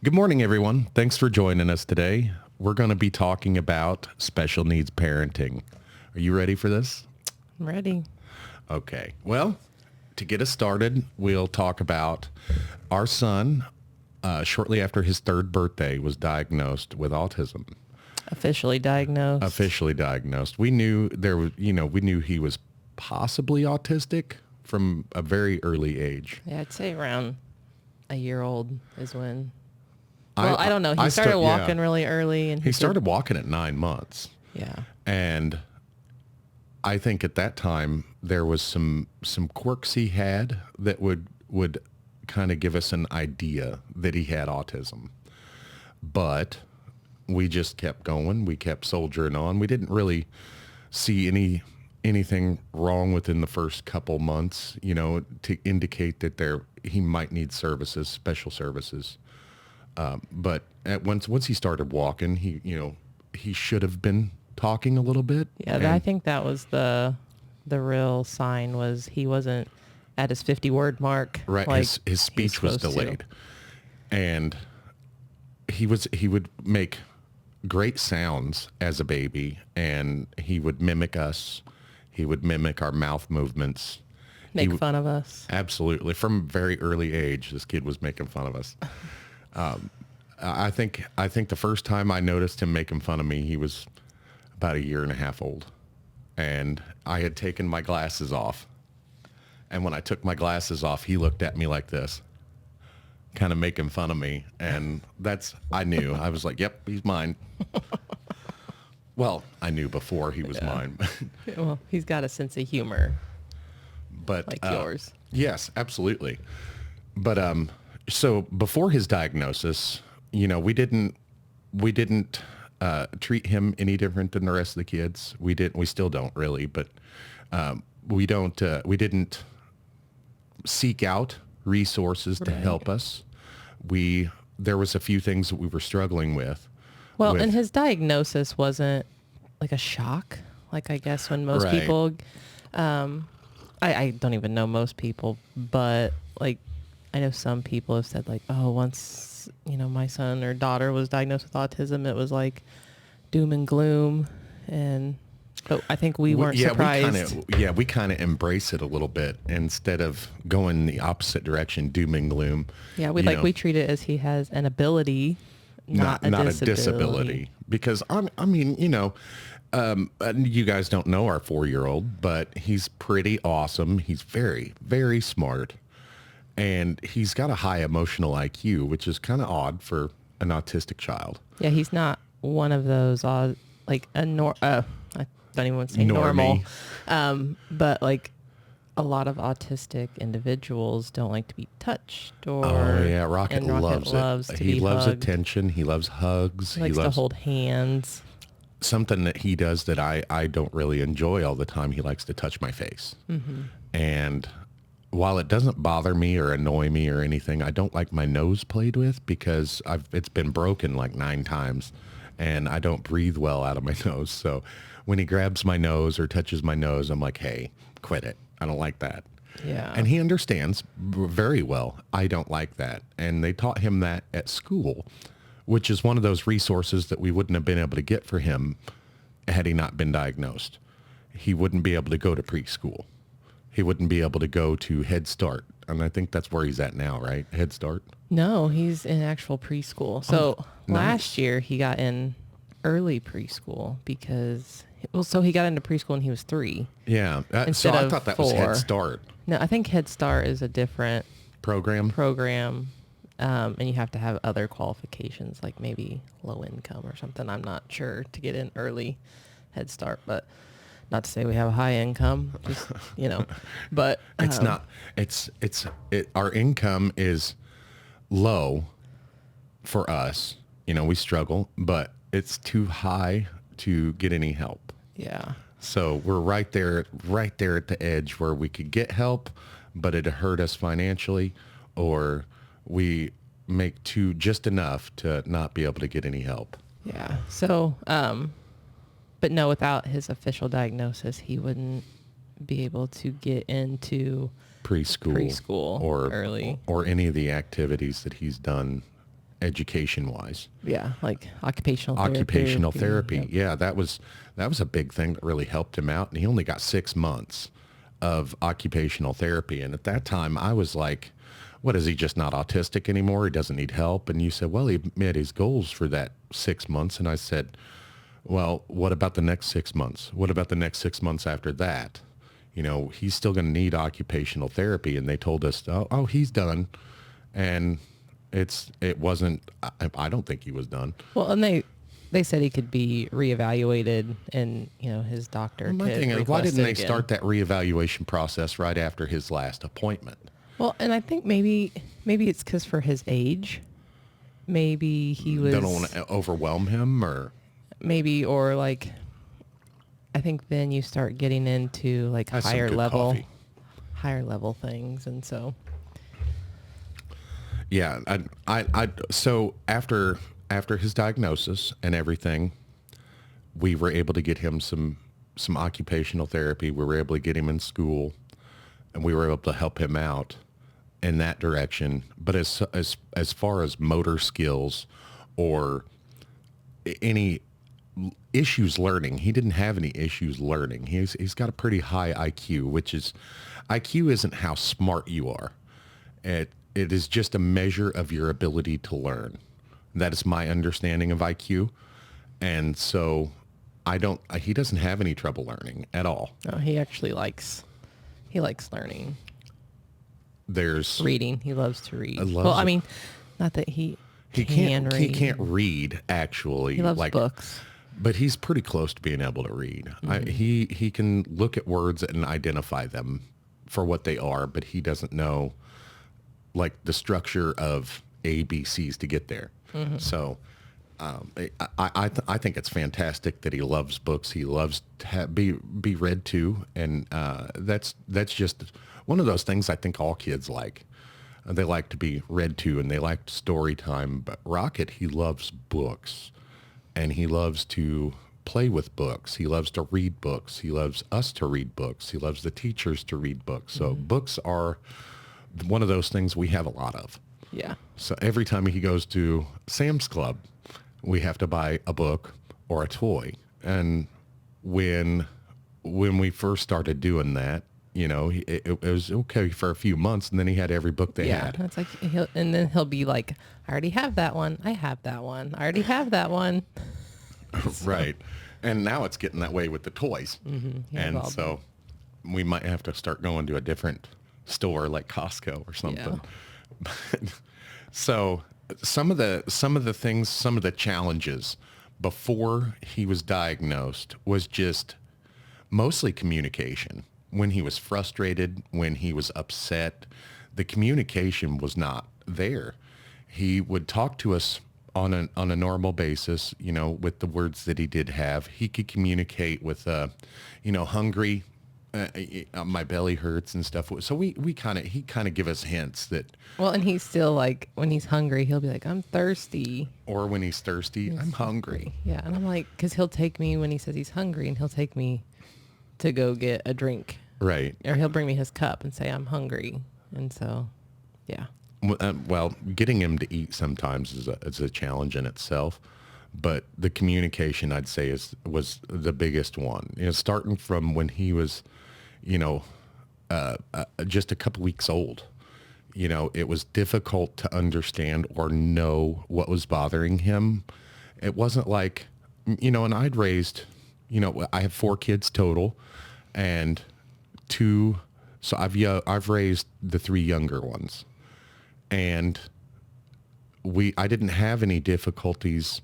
Good morning, everyone. Thanks for joining us today. We're going to be talking about special needs parenting. Are you ready for this? I'm ready. Okay. Well, to get us started, we'll talk about our son shortly after his third birthday was diagnosed with autism. Officially diagnosed. Officially diagnosed. We knew we knew he was possibly autistic from a very early age. Yeah, I'd say around a year old is when. Well, I don't know. He started yeah. walking really early, and He started walking at 9 months. Yeah. And I think at that time there was some quirks he had that would kind of give us an idea that he had autism. But we just kept going. We kept soldiering on. We didn't really see anything wrong within the first couple months, to indicate that he might need services, special services. But once he started walking, he should have been talking a little bit. Yeah, I think that was the real sign was he wasn't at his 50-word mark. Right, like his speech was delayed, and he would make great sounds as a baby, and he would mimic us. He would mimic our mouth movements. Make fun of us. Absolutely, from a very early age, this kid was making fun of us. I think the first time I noticed him making fun of me, he was about a year and a half old, and I had taken my glasses off. And when I took my glasses off, he looked at me like this, kind of making fun of me. And I knew. I was like, yep, he's mine. Well, I knew before he was mine. Well, he's got a sense of humor. But like yours. Yes, absolutely. But so before his diagnosis, we didn't treat him any different than the rest of the kids. We still don't really, but we didn't seek out resources to help us. There was a few things that we were struggling with. Well, and his diagnosis wasn't like a shock. Like I guess when most people, I don't even know most people, but like I know some people have said like, oh, once, my son or daughter was diagnosed with autism, it was like doom and gloom. But I think we weren't surprised. We kind of embrace it a little bit instead of going the opposite direction, doom and gloom. Yeah, we treat it as he has an ability, not a disability. Because you guys don't know our 4-year-old, but he's pretty awesome. He's very, very smart. And he's got a high emotional IQ, which is kind of odd for an autistic child. Yeah, he's not one of those I don't even want to say normal. But like a lot of autistic individuals don't like to be touched Rocket loves it. He loves hugged. attention. He loves hugs. He likes to hold hands. Something that he does that I don't really enjoy all the time. He likes to touch my face. Mm-hmm. And while it doesn't bother me or annoy me or anything, I don't like my nose played with because it's been broken like 9 times and I don't breathe well out of my nose. So when he grabs my nose or touches my nose, I'm like, hey, quit it. I don't like that. Yeah. And he understands very well. I don't like that. And they taught him that at school, which is one of those resources that we wouldn't have been able to get for him had he not been diagnosed. He wouldn't be able to go to preschool. He wouldn't be able to go to Head Start. And I think that's where he's at now, right? Head Start? No, he's in actual preschool. So last year he got in early preschool because, he got into preschool when he was 3. Yeah. So I thought that 4. was Head Start. No, I think Head Start is a different program. And you have to have other qualifications, like maybe low income or something. I'm not sure to get in early Head Start, but not to say we have a high income, just, but it's not, our income is low for us. We struggle, but it's too high to get any help. Yeah. So we're right there at the edge where we could get help, but it'd hurt us financially, or we make just enough to not be able to get any help. Yeah. So, but no, without his official diagnosis, he wouldn't be able to get into preschool or early, or any of the activities that he's done education wise. Yeah, like occupational Therapy. Yep. Yeah, that was a big thing that really helped him out. And he only got 6 months of occupational therapy. And at that time I was like, what, is he just not autistic anymore? He doesn't need help. And you said, well, he met his goals for that 6 months. And I said, well, what about the next 6 months? What about the next 6 months after that? You know, he's still going to need occupational therapy. And they told us, oh, he's done. And it wasn't, I don't think he was done. Well, and they said he could be reevaluated, and, you know, his doctor Well, my could thing is, why request didn't it they again. start that reevaluation process right after his last appointment? Well, and I think maybe it's because for his age, maybe he was... They don't want to overwhelm him, or... Maybe, or like, I think then you start getting into like That's some higher good level coffee. things, and so... Yeah, so after his diagnosis and everything, we were able to get him some occupational therapy. We were able to get him in school, and we were able to help him out in that direction. But as far as motor skills or any issues learning, he didn't have any issues learning. He's got a pretty high IQ, which is, IQ isn't how smart you are. It is just a measure of your ability to learn. That is my understanding of IQ. And so he doesn't have any trouble learning at all. Oh, he actually likes learning. There's Reading. He loves to read. loves Well, I it. mean, not that he he can can't read. he can't read actually. He loves like books. But he's pretty close to being able to read. He can look at words and identify them for what they are, but he doesn't know like the structure of ABCs to get there. So I think it's fantastic that he loves books. He loves to be read to, and that's just one of those things I think all kids like. They like to be read to, and they like story time. But Rocket, he loves books, and he loves to play with books. He loves to read books. He loves us to read books. He loves the teachers to read books. So books are one of those things we have a lot of. Yeah. So every time he goes to Sam's Club, we have to buy a book or a toy. And when we first started doing that, you know, it was okay for a few months, and then he had every book they Yeah. had. It's like he'll be like, I already have that one. I have that one. I already have that one. Right. And now it's getting that way with the toys. Yeah, And well, so we might have to start going to a different store like Costco or something. But, so some of the things, some of the challenges before he was diagnosed was just mostly communication. When he was frustrated, when he was upset, the communication was not there. He would talk to us on a normal basis, you know, with the words that he did have. He could communicate with, you know, hungry, my belly hurts and stuff. So he kind of give us hints that. Well, and he's still like, when he's hungry, he'll be like, I'm thirsty. Or when he's thirsty, I'm hungry. Yeah. And I'm like, because he'll take me when he says he's hungry, and he'll take me to go get a drink. Right. Or he'll bring me his cup and say, I'm hungry. And so, yeah. Well, getting him to eat sometimes is a challenge in itself, but the communication, I'd say, was the biggest one. You know, starting from when he was, you know, just a couple weeks old. You know, it was difficult to understand or know what was bothering him. It wasn't like, you know, and I'd raised, you know, I have 4 kids total, and 2. So I've raised the 3 younger ones. And I didn't have any difficulties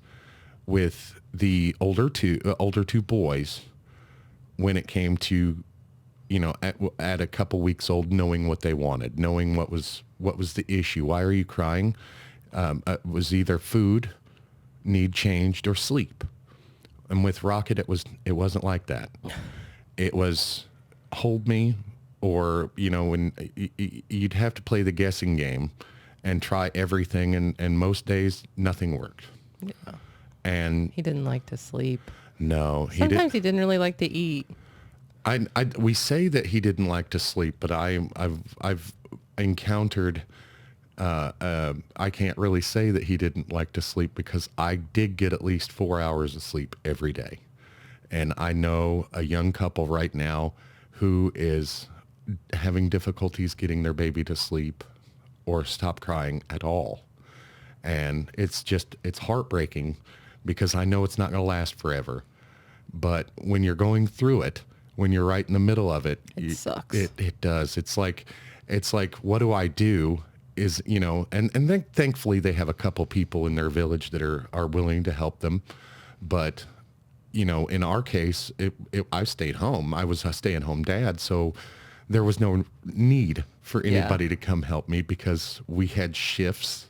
with the older two boys when it came to, you know, at a couple weeks old, knowing what they wanted, knowing what was the issue. Why are you crying? Was either food, need changed, or sleep. And with Rocket, it wasn't like that. It was hold me, or, you know, when you'd have to play the guessing game and try everything, and most days nothing worked. Yeah. And He didn't like to sleep. no, Sometimes he didn't really like to eat. We say that he didn't like to sleep, but I've encountered I can't really say that he didn't like to sleep because I did get at least 4 hours of sleep every day. And I know a young couple right now who is having difficulties getting their baby to sleep or stop crying at all. And it's heartbreaking because I know it's not going to last forever. But when you're going through it, when you're right in the middle of it, It sucks. It does. It's like, what do I do? Is, and then thankfully they have a couple people in their village that are willing to help them. But, in our case, I stayed home. I was a stay-at-home dad. So there was no need for anybody to come help me because we had shifts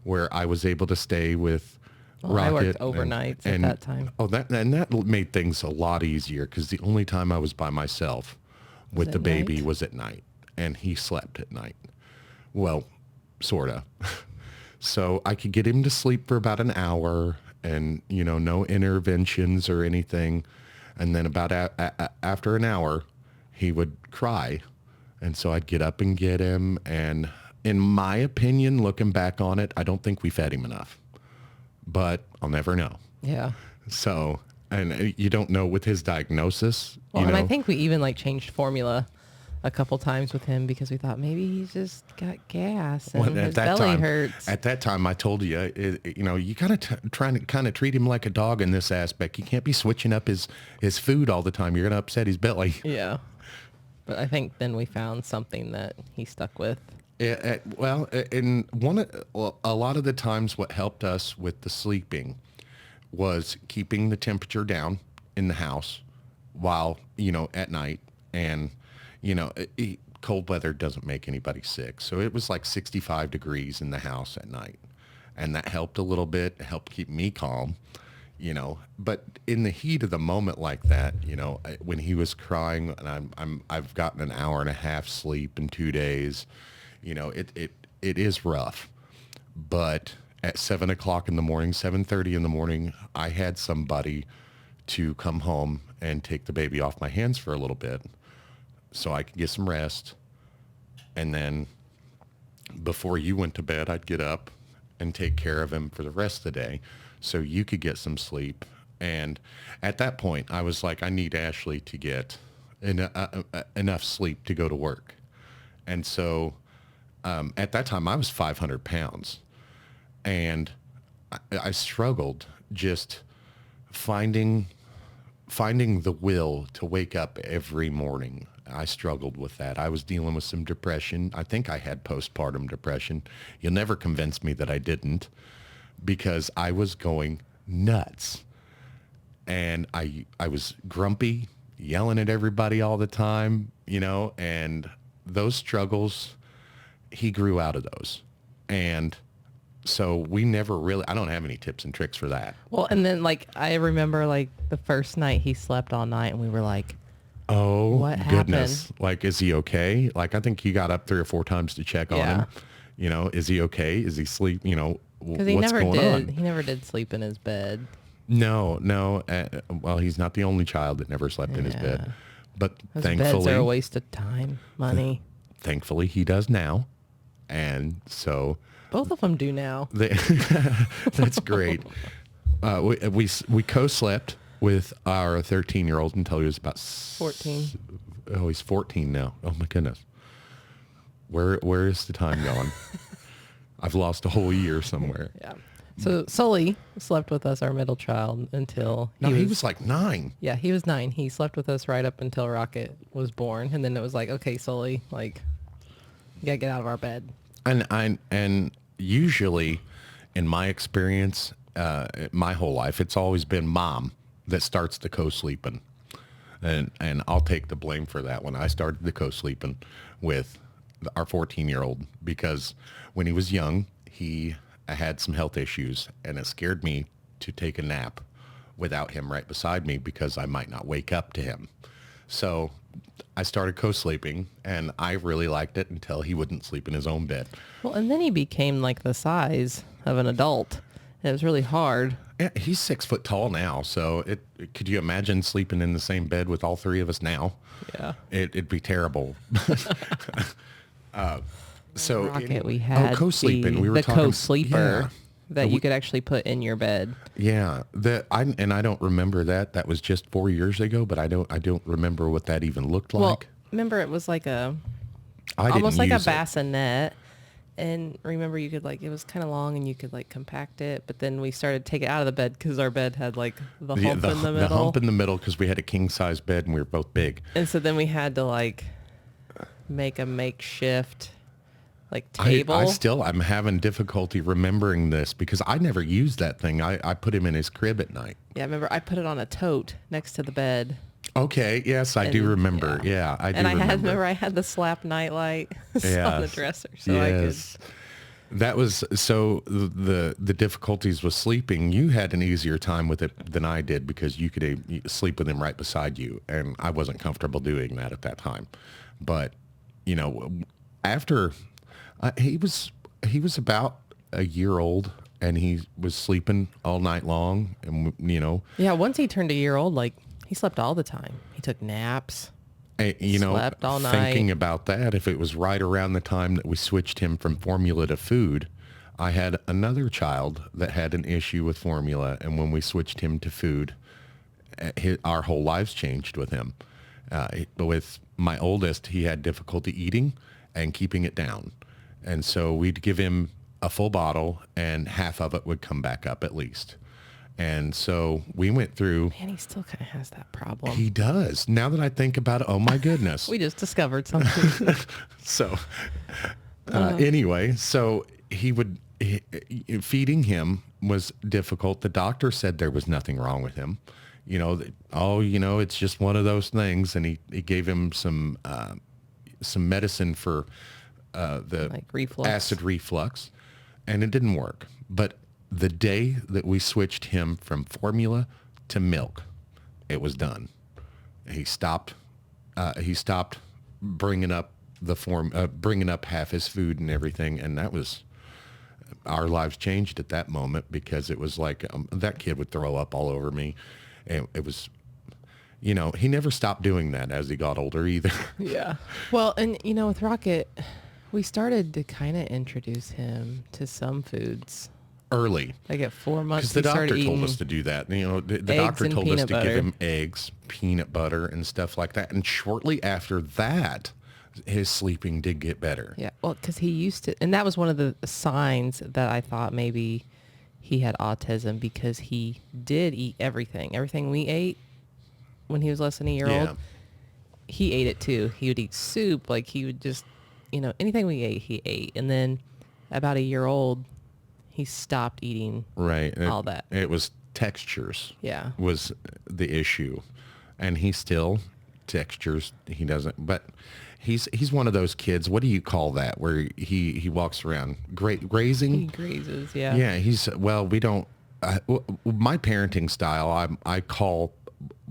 where I was able to stay with Well, I Rocket worked overnights at that time. Oh, that made things a lot easier because the only time I was by myself with the at baby night? was at night, and he slept at night. Well, sorta. So I could get him to sleep for about an hour, and no interventions or anything. And then about after an hour, he would cry, and so I'd get up and get him. And in my opinion, looking back on it, I don't think we fed him enough, but I'll never know. Yeah. So, and you don't know with his diagnosis. Well, and I think we even like changed formula a couple times with him because we thought maybe he's just got gas and his belly hurts. At that time, I told you, you gotta try to kind of treat him like a dog in this aspect. You can't be switching up his food all the time. You're gonna upset his belly. Yeah. But I think then we found something that he stuck with. A lot of the times, what helped us with the sleeping was keeping the temperature down in the house while at night. And cold weather doesn't make anybody sick, so it was like 65 degrees in the house at night, and that helped a little bit. It helped keep me calm. But in the heat of the moment like that, when he was crying, and I've gotten an hour and a half sleep in 2 days. It is rough. But at 7:00 in the morning, 7:30 in the morning, I had somebody to come home and take the baby off my hands for a little bit so I could get some rest. And then before you went to bed, I'd get up and take care of him for the rest of the day so you could get some sleep. And at that point, I was like, I need Ashley to get enough sleep to go to work. And so at that time, I was 500 pounds. And I struggled just finding the will to wake up every morning. I struggled with that. I was dealing with some depression. I think I had postpartum depression. You'll never convince me that I didn't, because I was going nuts. And I was grumpy, yelling at everybody all the time, and those struggles, he grew out of those. And so we never really, I don't have any tips and tricks for that. Well, and then I remember the first night he slept all night and we were like, oh, what goodness. happened? Is he okay? I think he got up 3 or 4 times to check on him. Is he okay? Is he sleep? Because he what's never going did. on? He never did sleep in his bed. No. Well, he's not the only child that never slept in his bed. But Those thankfully, beds are a waste of time, money. Thankfully, he does now. And so Both of them do now. that's great. We co-slept with our 13-year-old until he was about 14. Oh, he's 14 now. Oh my goodness. Where is the time going? I've lost a whole year somewhere. Yeah. So Sully slept with us, our middle child, until he was like 9. Yeah, he was 9. He slept with us right up until Rocket was born, and then it was like, okay, Sully, you gotta get out of our bed. And usually, in my experience, my whole life, it's always been mom that starts the co-sleeping, and I'll take the blame for that when I started the co-sleeping with our 14-year-old, because when he was young, he had some health issues, and it scared me to take a nap without him right beside me because I might not wake up to him. So I started co-sleeping, and I really liked it until he wouldn't sleep in his own bed. Well, and then he became the size of an adult. And it was really hard. Yeah, he's 6 foot tall now, so could you imagine sleeping in the same bed with all 3 of us now? Yeah. It'd be terrible. So Rocket, we had co-sleeping. We were the talking co-sleeper that We- you could actually put in your bed. Yeah, I don't remember that. That was just 4 years ago, but I don't remember what that even looked Well, like. remember it was like I almost didn't like a use it. bassinet. And remember, you could it was kind of long, and you could compact it. But then we started to take it out of the bed because our bed had the hump in the middle. The hump in the middle because we had a king size bed and we were both big. And so then we had to make a makeshift table. I'm having difficulty remembering this because I never used that thing. I put him in his crib at night. Yeah, remember I put it on a tote next to the bed. Okay, yes, I do remember. Yeah, I do and remember. I had the slap nightlight Yes. on the dresser, so I could. That was so the difficulties with sleeping. You had an easier time with it than I did because you could sleep with him right beside you, and I wasn't comfortable doing that at that time. But after he was about a year old, and he was sleeping all night long, and Yeah, once he turned a year old, he slept all the time. He took naps. Slept all night. Thinking about that, if it was right around the time that we switched him from formula to food, I had another child that had an issue with formula, and when we switched him to food, our whole lives changed with him. With my oldest, he had difficulty eating and keeping it down, and so we'd give him a full bottle, and half of it would come back up at least. And so we went through. Man, he still kind of has that problem. He does. Now that I think about it, oh my goodness. We just discovered something. So anyway, so feeding him was difficult. The doctor said there was nothing wrong with him. It's just one of those things. And he gave him some medicine for the reflux. acid reflux, and it didn't work. But the day that we switched him from formula to milk, it was done. He stopped bringing up bringing up half his food and everything, and that was our lives changed at that moment because it was like that kid would throw up all over me, and it was, he never stopped doing that as he got older either. Yeah. Well, and with Rocket, we started to kind of introduce him to some foods. Early. At 4 months, because the doctor told us to do that. The doctor told us to give him eggs, peanut butter, and stuff like that. And shortly after that, his sleeping did get better. Yeah, well, because he used to, and that was one of the signs that I thought maybe he had autism, because he did eat everything. Everything we ate when he was less than a year old, he ate it too. He would eat soup. He would just, anything we ate, he ate. And then about a year old, he stopped eating all that. It was textures. Yeah. Was the issue. And he still textures. He doesn't, but he's one of those kids. What do you call that? Where he walks around grazing? He grazes, yeah. Yeah, we don't, my parenting style, I call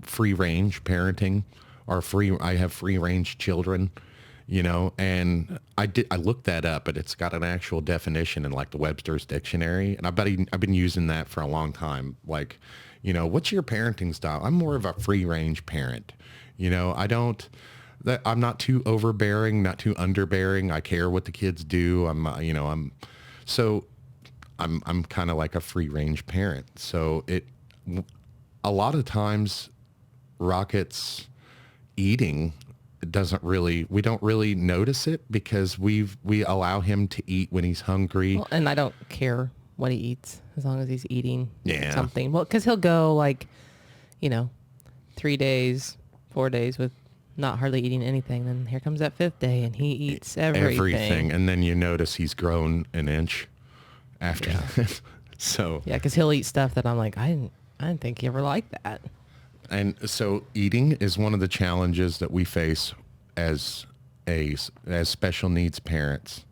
free range parenting, or I have free range children. And I looked that up, but it's got an actual definition in the Webster's dictionary. And I've been using that for a long time. What's your parenting style? I'm more of a free range parent. I'm not too overbearing, not too underbearing. I care what the kids do. I'm kind of like a free range parent. So a lot of times Rocket's eating we don't really notice it because we allow him to eat when he's hungry. Well, and I don't care what he eats as long as he's eating something. Well, because he'll go 3 days, 4 days with not hardly eating anything. Then here comes that 5th day, and he eats everything. And then you notice he's grown an inch after that. So yeah, because he'll eat stuff that I'm like, I didn't think he ever liked that. And so eating is one of the challenges that we face as special needs parents.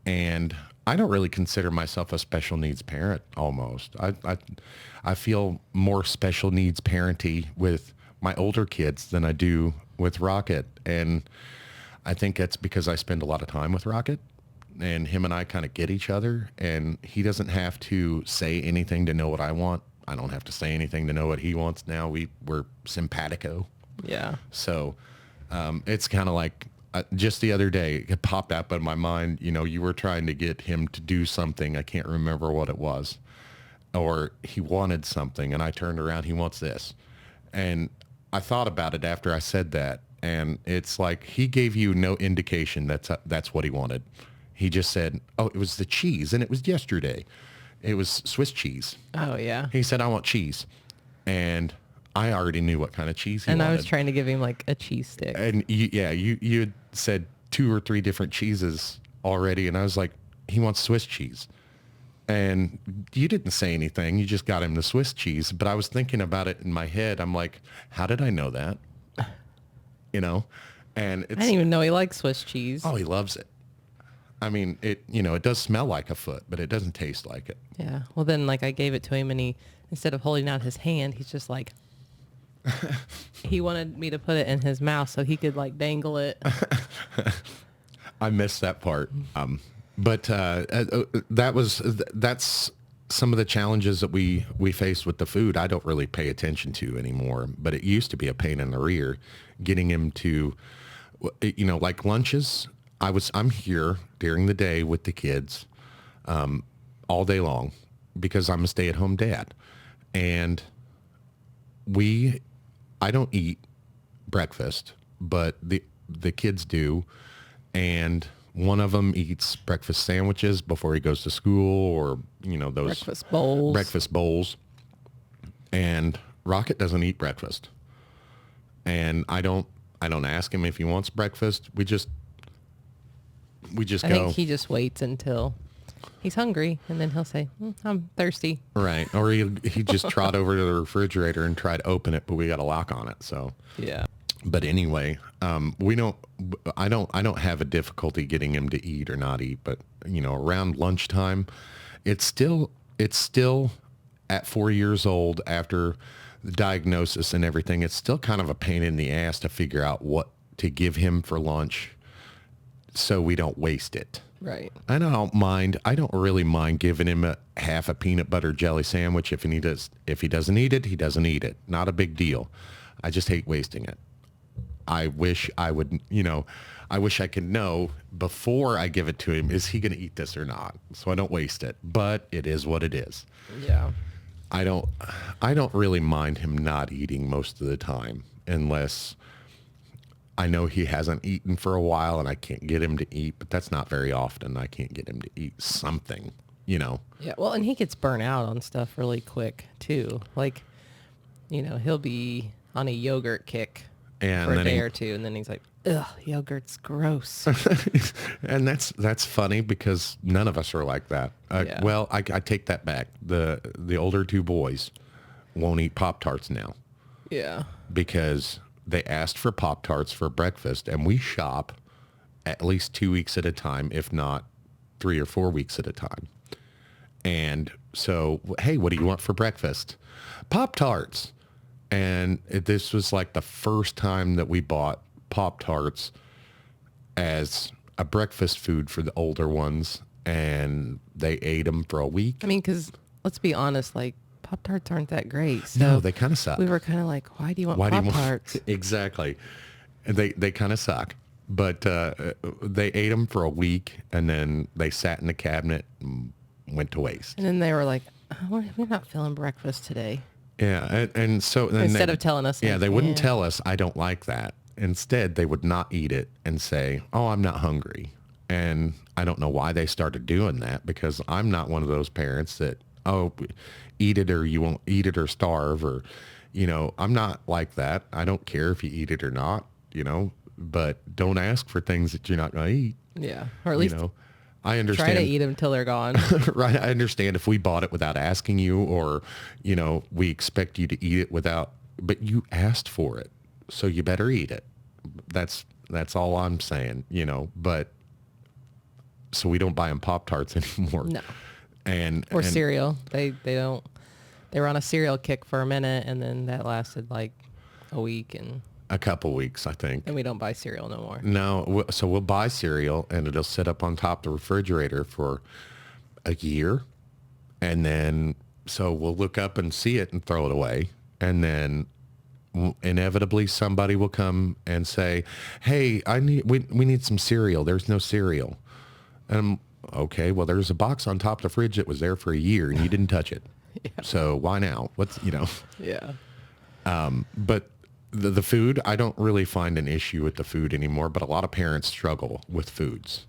And I don't really consider myself a special needs parent almost. I feel more special needs parenty with my older kids than I do with Rocket. And I think that's because I spend a lot of time with Rocket, and him and I kind of get each other, and he doesn't have to say anything to know what I want. I don't have to say anything to know what he wants now. We're simpatico. Yeah. So it's kind of like just the other day, it popped up in my mind, you were trying to get him to do something. I can't remember what it was. Or he wanted something, and I turned around, he wants this. And I thought about it after I said that, and it's like he gave you no indication that's what he wanted. He just said, oh, it was the cheese, and it was yesterday. It was Swiss cheese. Oh, yeah. He said, I want cheese. And I already knew what kind of cheese he And wanted. I was trying to give him like a cheese stick. And you had said 2 or 3 different cheeses already, and I was like, he wants Swiss cheese. And you didn't say anything. You just got him the Swiss cheese. But I was thinking about it in my head. I'm like, how did I know that? And I didn't even know he liked Swiss cheese. oh, he loves it. I mean, it does smell like a foot, but it doesn't taste like it. Yeah. Well, then like I gave it to him, and he, instead of holding out his hand, he's just like, he wanted me to put it in his mouth so he could like dangle it. I missed that part. But that's some of the challenges that we face with the food. I don't really pay attention to anymore, but it used to be a pain in the rear getting him to, like lunches. I'm here during the day with the kids, all day long because I'm a stay-at-home dad, and I don't eat breakfast, but the kids do, and one of them eats breakfast sandwiches before he goes to school, or those breakfast bowls. And Rocket doesn't eat breakfast, and I don't ask him if he wants breakfast. We just I go. think he just waits until he's hungry, and then he'll say, I'm thirsty. Right. Or he just trot over to the refrigerator and try to open it, but we got a lock on it. So Yeah. But anyway, I don't have a difficulty getting him to eat or not eat, but around lunchtime, it's still at 4 years old after the diagnosis and everything, it's still kind of a pain in the ass to figure out what to give him for lunch so we don't waste it. Right. And I don't really mind giving him half a peanut butter jelly sandwich. If he doesn't eat it, he doesn't eat it. Not a big deal. I just hate wasting it. I wish I would, I wish I could know before I give it to him, is he going to eat this or not? So I don't waste it, but it is what it is. Yeah. I don't really mind him not eating most of the time, unless I know he hasn't eaten for a while and I can't get him to eat, but that's not very often. I can't get him to eat something, Yeah. Well, and he gets burnt out on stuff really quick too. Like, he'll be on a yogurt kick for a day or two, and then he's like, ugh, yogurt's gross. And that's funny because none of us are like that. Yeah. Well, I take that back. The older 2 boys won't eat Pop-Tarts now. Yeah. Because they asked for Pop-Tarts for breakfast, and we shop at least 2 weeks at a time, if not 3 or 4 weeks at a time. And so, hey, what do you want for breakfast? Pop-Tarts. And this was like the first time that we bought Pop-Tarts as a breakfast food for the older ones, and they ate them for a week. I mean, because let's be honest, like, Pop-Tarts aren't that great. So no, they kind of suck. we were kind of like, why do you want Pop-Tarts? Exactly. They kind of suck. But they ate them for a week, and then they sat in the cabinet and went to waste. And then they were like, we're not feeling breakfast today. Yeah, and so then Instead of telling us. yeah, like, they wouldn't tell us, I don't like that. Instead, they would not eat it and say, oh, I'm not hungry. And I don't know why they started doing that, because I'm not one of those parents that, oh, eat it or you won't eat it or starve, or, I'm not like that. I don't care if you eat it or not, but don't ask for things that you're not going to eat. Yeah, or at least I understand. try to eat them till they're gone. Right. I understand if we bought it without asking you, or, we expect you to eat it but you asked for it, so you better eat it. That's all I'm saying, but so we don't buy them Pop-Tarts anymore. No. And cereal. They don't. They were on a cereal kick for a minute, and then that lasted like a week, and a couple weeks, I think. and we don't buy cereal no more. No. So we'll buy cereal, and it'll sit up on top of the refrigerator for a year. And then, so we'll look up and see it and throw it away. And then inevitably somebody will come and say, hey, we need some cereal. There's no cereal. And okay, well, there's a box on top of the fridge that was there for a year and you didn't touch it. Yeah. So why now? Yeah. But the food, I don't really find an issue with the food anymore, but a lot of parents struggle with foods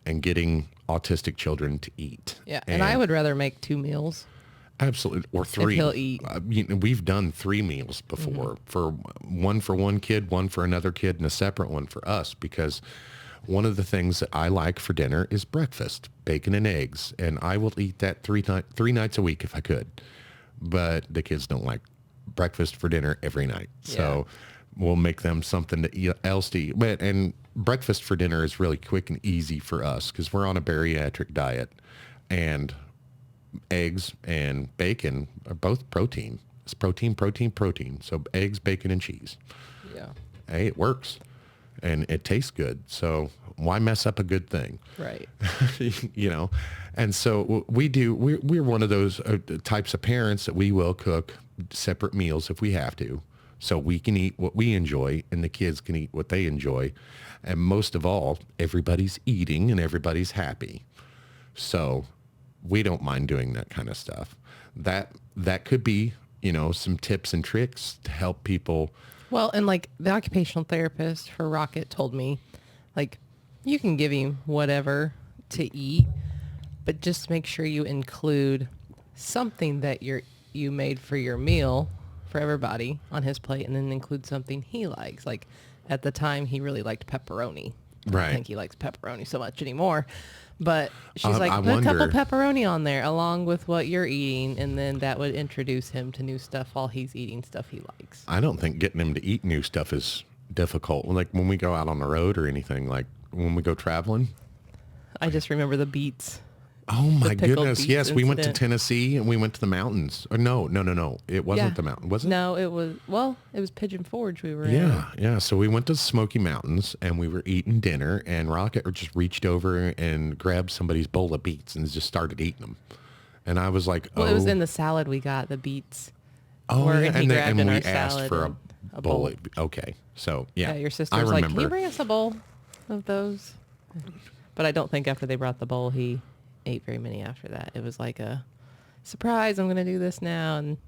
and getting autistic children to eat. Yeah. And I would rather make 2 meals. Absolutely. Or 3. If he'll eat. We've done 3 meals before, for one kid, one for another kid, and a separate one for us, because one of the things that I like for dinner is breakfast, bacon and eggs, and I will eat that 3 nights a week if I could. But the kids don't like breakfast for dinner every night. So we'll make them something else to eat. And breakfast for dinner is really quick and easy for us because we're on a bariatric diet, and eggs and bacon are both protein. It's protein, protein, protein. So eggs, bacon, and cheese. Yeah. Hey, it works. And it tastes good. So why mess up a good thing? Right. And so we're one of those types of parents that we will cook separate meals if we have to. So we can eat what we enjoy and the kids can eat what they enjoy. And most of all, everybody's eating and everybody's happy. So we don't mind doing that kind of stuff. That could be, some tips and tricks to help people. Well, and like the occupational therapist for Rocket told me, like, you can give him whatever to eat, but just make sure you include something that you made for your meal for everybody on his plate, and then include something he likes. Like at the time, he really liked pepperoni. I don't think he likes pepperoni so much anymore. But she's like, put a couple pepperoni on there along with what you're eating, and then that would introduce him to new stuff while he's eating stuff he likes. I don't think getting him to eat new stuff is difficult. Like when we go out on the road or anything, like when we go traveling. I just remember the beets. Oh my goodness. Beets Yes, we went to incident. Tennessee and we went to the mountains. Or no. It wasn't the mountain, was it? No, it was Pigeon Forge we were in. Yeah. So we went to the Smoky Mountains and we were eating dinner, and Rocket just reached over and grabbed somebody's bowl of beets and just started eating them. And I was like, Well, it was in the salad we got, the beets. Oh, yeah. And we our asked salad for a bowl. bowl. Okay. So, yeah. Yeah, your sister I was like, remember. can you bring us a bowl of those? But I don't think after they brought the bowl, he ate very many after that. It was like a surprise, I'm going to do this now. And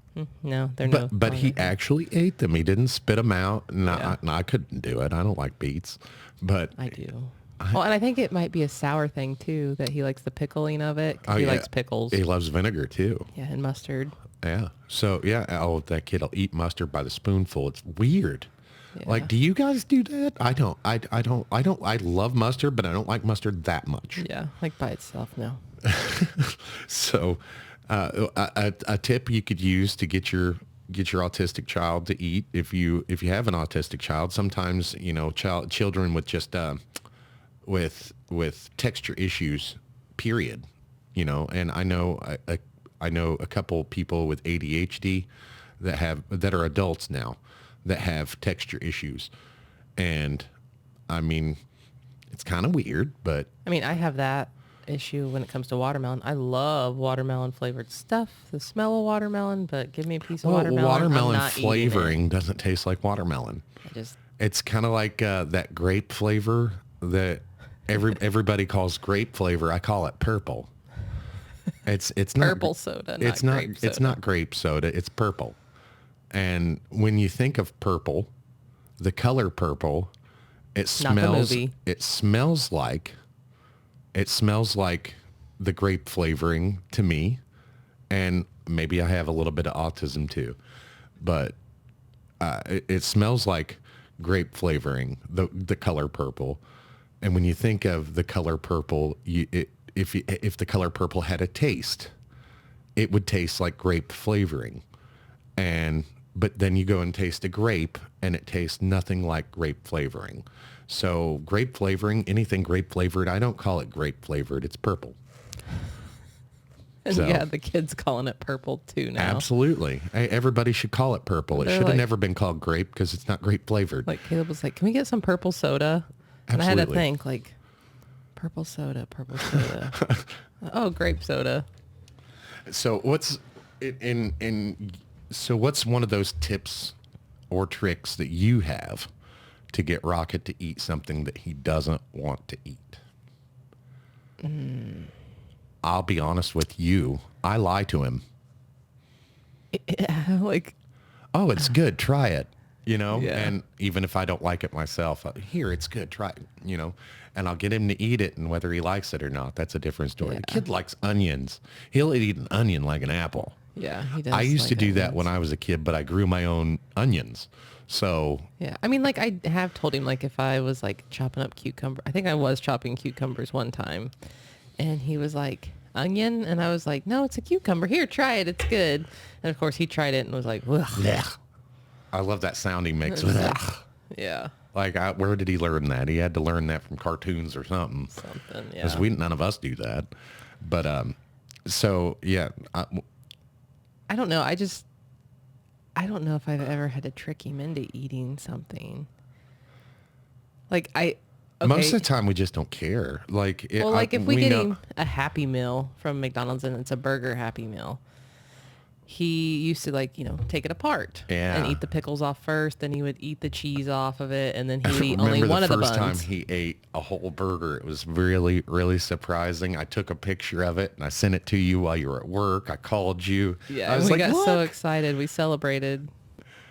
no, they're no. But he actually ate them. He didn't spit them out. And Yeah. I couldn't do it. I don't like beets. But I do. Well, and I think it might be a sour thing, too, that he likes the pickling of it. 'Cause he likes pickles. He loves vinegar, too. Yeah, and mustard. Yeah. So, yeah. Oh, that kid will eat mustard by the spoonful. It's weird. Yeah. Like, do you guys do that? I don't. I love mustard, but I don't like mustard that much. Yeah, like by itself, no. So, a tip you could use to get your autistic child to eat, if you have an autistic child, sometimes children with just with texture issues, period. And I know a couple people with ADHD that are adults now that have texture issues, and I mean, it's kind of weird, but I mean, I have that issue when it comes to watermelon. I love watermelon flavored stuff, the smell of watermelon, but give me a piece of watermelon. Watermelon I'm not flavoring doesn't taste like watermelon. It's kind of like that grape flavor that everybody calls grape flavor. I call it purple. It's not purple soda. It's not. It's not grape soda. It's purple. And when you think of purple, the color purple, it smells. It smells like the grape flavoring to me, and maybe I have a little bit of autism too, but it smells like grape flavoring, the color purple. And when you think of the color purple, if the color purple had a taste, it would taste like grape flavoring. But then you go and taste a grape, and it tastes nothing like grape flavoring. So grape flavoring, anything grape flavored, I don't call it grape flavored. It's purple. And So, yeah, the kids calling it purple too now. Absolutely. Everybody should call it purple. It should have never been called grape because it's not grape flavored. Like Caleb was like, can we get some purple soda? And Absolutely. I had to think like, purple soda. Oh, grape soda. So what's what's one of those tips or tricks that you have to get Rocket to eat something that he doesn't want to eat? I'll be honest with you. I lie to him. Like, Oh, it's good. Try it. Yeah. And even if I don't like it myself, here, it's good. Try it, and I'll get him to eat it. And whether he likes it or not, that's a different story. Yeah. The kid likes onions. He'll eat an onion like an apple. yeah, he does. I used to like do that onions. when I was a kid, but I grew my own onions. So Yeah, I mean, like, I have told him, like, if I was like chopping up cucumber, I think I was chopping cucumbers one time, and he was like, onion, and I was like, no, it's a cucumber. Here, try it. It's good. And of course, he tried it and was like, ugh. blech. I love that sound he makes. It's Blech. Yeah, Like, where did he learn that? He had to learn that from cartoons or something. something. Because Yeah, none of us do that. But so yeah, I don't know. I don't know if I've ever had to trick him into eating something. Like okay. most of the time we just don't care. Like, Well, like if we get know, him a Happy Meal from McDonald's and it's a burger Happy Meal, he used to, like, take it apart and Yeah. eat the pickles off first. Then he would eat the cheese off of it, and then he would eat remember only one of the first buns. time he ate a whole burger. It was really, really surprising. I took a picture of it and I sent it to you while you were at work. I called you. Yeah, I was we like, got so "Look." excited. We celebrated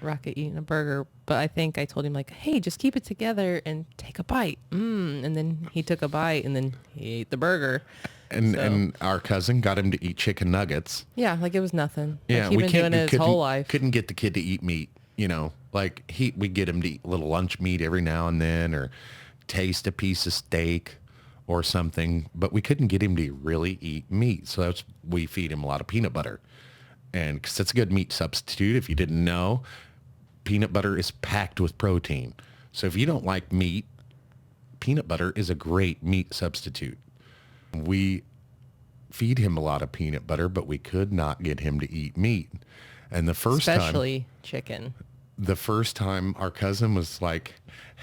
Rocket eating a burger, but I think I told him, like, hey, just keep it together and take a bite. And then he took a bite, and then he ate the burger. And So- and our cousin got him to eat chicken nuggets. Yeah, like it was nothing. Yeah, like he'd been doing it his whole life. Couldn't get the kid to eat meat. Like we get him to eat a little lunch meat every now and then, or taste a piece of steak or something. But we couldn't get him to really eat meat. So we feed him a lot of peanut butter, and because it's a good meat substitute. If you didn't know, peanut butter is packed with protein. So if you don't like meat, peanut butter is a great meat substitute. We feed him a lot of peanut butter, but we could not get him to eat meat. And the first Especially chicken. time our cousin was like,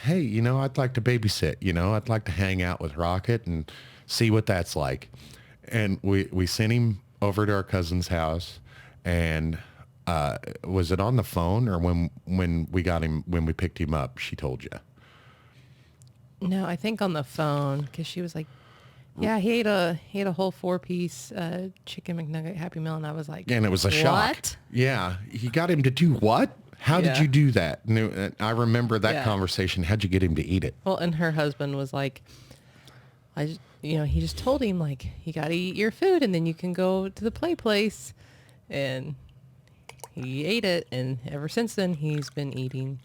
hey, I'd like to babysit, I'd like to hang out with Rocket and see what that's like. And we sent him over to our cousin's house, and was it on the phone or when we picked him up, she told you? No, I think on the phone, because she was like, yeah, he ate a whole 4-piece chicken McNugget Happy Meal, and I was like, And it was a shock. What? Yeah. He got him to do what? How did Yeah. you do that? I remember that Yeah. conversation. How'd you get him to eat it? Well, and her husband was like, he just told him, like, you got to eat your food and then you can go to the play place. And he ate it. And ever since then, he's been eating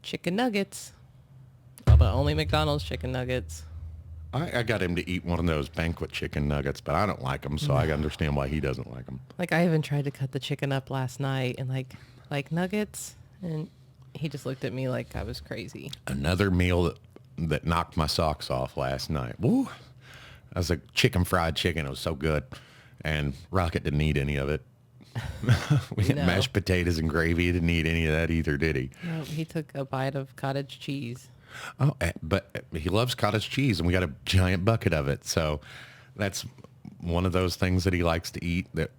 chicken nuggets. Oh, but only McDonald's chicken nuggets. I got him to eat one of those banquet chicken nuggets, but I don't like them, so I understand why he doesn't like them. Like, I even tried to cut the chicken up last night and like nuggets. And he just looked at me like I was crazy. Another meal that knocked my socks off last night. Woo! I was like fried chicken. It was so good. And Rocket didn't eat any of it. We had No. mashed potatoes and gravy. He didn't eat any of that either, did he? No, he took a bite of cottage cheese. Oh, but he loves cottage cheese, and we got a giant bucket of it. So that's one of those things that he likes to eat that,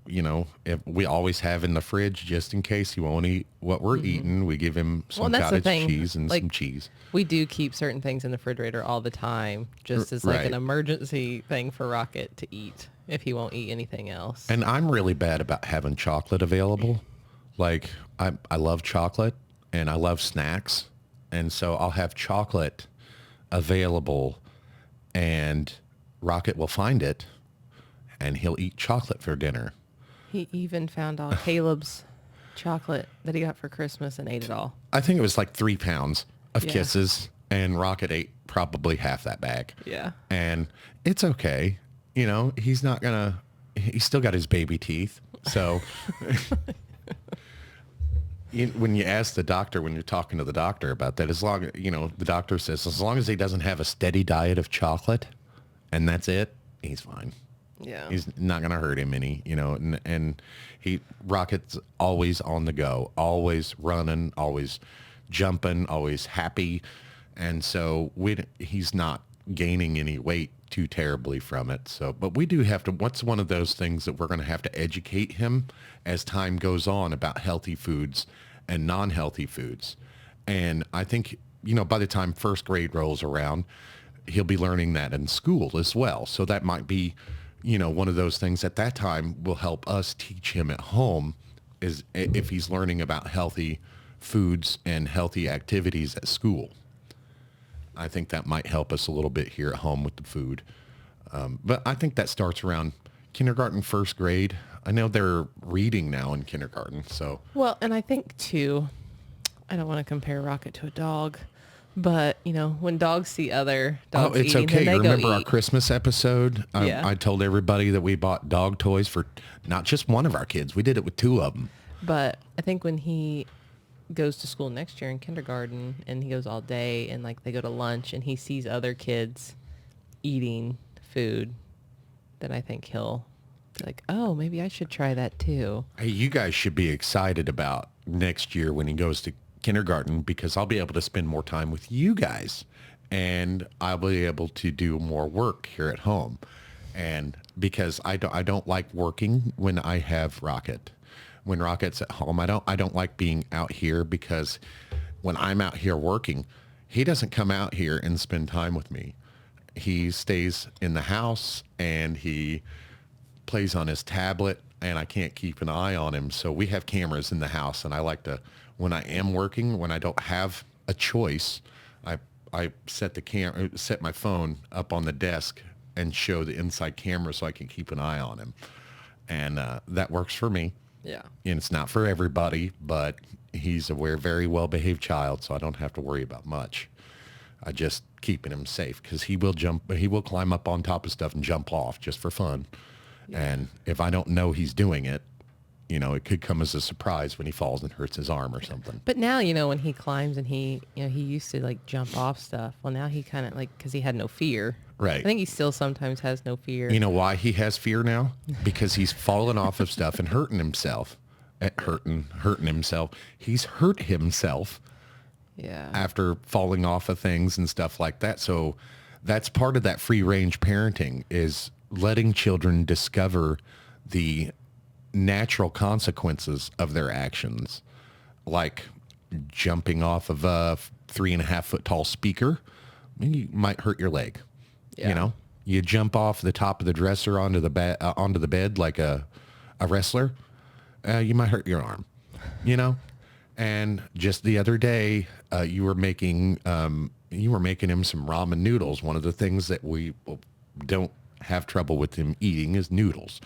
if we always have in the fridge just in case he won't eat what we're eating. We give him some that's the cottage thing. cheese and Like, some cheese. We do keep certain things in the refrigerator all the time, just as like Right. an emergency thing for Rocket to eat if he won't eat anything else. And I'm really bad about having chocolate available. Like, I love chocolate and I love snacks. And so I'll have chocolate available and Rocket will find it and he'll eat chocolate for dinner. He even found all Caleb's chocolate that he got for Christmas and ate it all. I think it was like 3 pounds of Yeah. Kisses, and Rocket ate probably half that bag. Yeah. And it's okay. He's still got his baby teeth. So when you ask the doctor, when you're talking to the doctor about that, the doctor says, as long as he doesn't have a steady diet of chocolate and that's it, he's fine. Yeah. He's not going to hurt him any, and Rocket's always on the go, always running, always jumping, always happy. And so he's not gaining any weight too terribly from it. So, but we do have to, what's one of those things that we're going to have to educate him as time goes on about healthy foods and non-healthy foods. And I think, by the time first grade rolls around, he'll be learning that in school as well. So that might be, one of those things at that time will help us teach him at home, is if he's learning about healthy foods and healthy activities at school. I think that might help us a little bit here at home with the food. But I think that starts around kindergarten, first grade. I know they're reading now in kindergarten, so. Well, and I think too, I don't want to compare Rocket to a dog, but when dogs see other dogs it's eating, okay. then they Remember go our eat. Christmas episode? Yeah. I told everybody that we bought dog toys for not just one of our kids. We did it with two of them. But I think when he goes to school next year in kindergarten and he goes all day and like they go to lunch and he sees other kids eating food, then I think he'll be like, oh, maybe I should try that too. Hey, you guys should be excited about next year when he goes to kindergarten, because I'll be able to spend more time with you guys and I'll be able to do more work here at home. And because I don't like working when I have Rocket. When Rocket's at home, I don't like being out here, because when I'm out here working, he doesn't come out here and spend time with me. He stays in the house and he plays on his tablet, and I can't keep an eye on him. So we have cameras in the house, and I like to, when I am working, when I don't have a choice, I set my phone up on the desk and show the inside camera so I can keep an eye on him. And that works for me. Yeah. And it's not for everybody, but he's a very well-behaved child, so I don't have to worry about much. I just keeping him safe, because he will climb up on top of stuff and jump off just for fun. Yeah. And if I don't know he's doing it, it could come as a surprise when he falls and hurts his arm or something. But now, when he climbs and he used to like jump off stuff. Well, now he kind of like, because he had no fear. Right. I think he still sometimes has no fear. You know why he has fear now? Because he's fallen off of stuff and hurting himself. Hurting himself. He's hurt himself. Yeah. After falling off of things and stuff like that. So that's part of that free range parenting, is letting children discover the natural consequences of their actions, like jumping off of a 3.5 foot tall speaker. You might hurt your leg. Yeah. You jump off the top of the dresser onto the bed like a wrestler. You might hurt your arm. And just the other day, you were making him some ramen noodles. One of the things that we don't have trouble with him eating is noodles.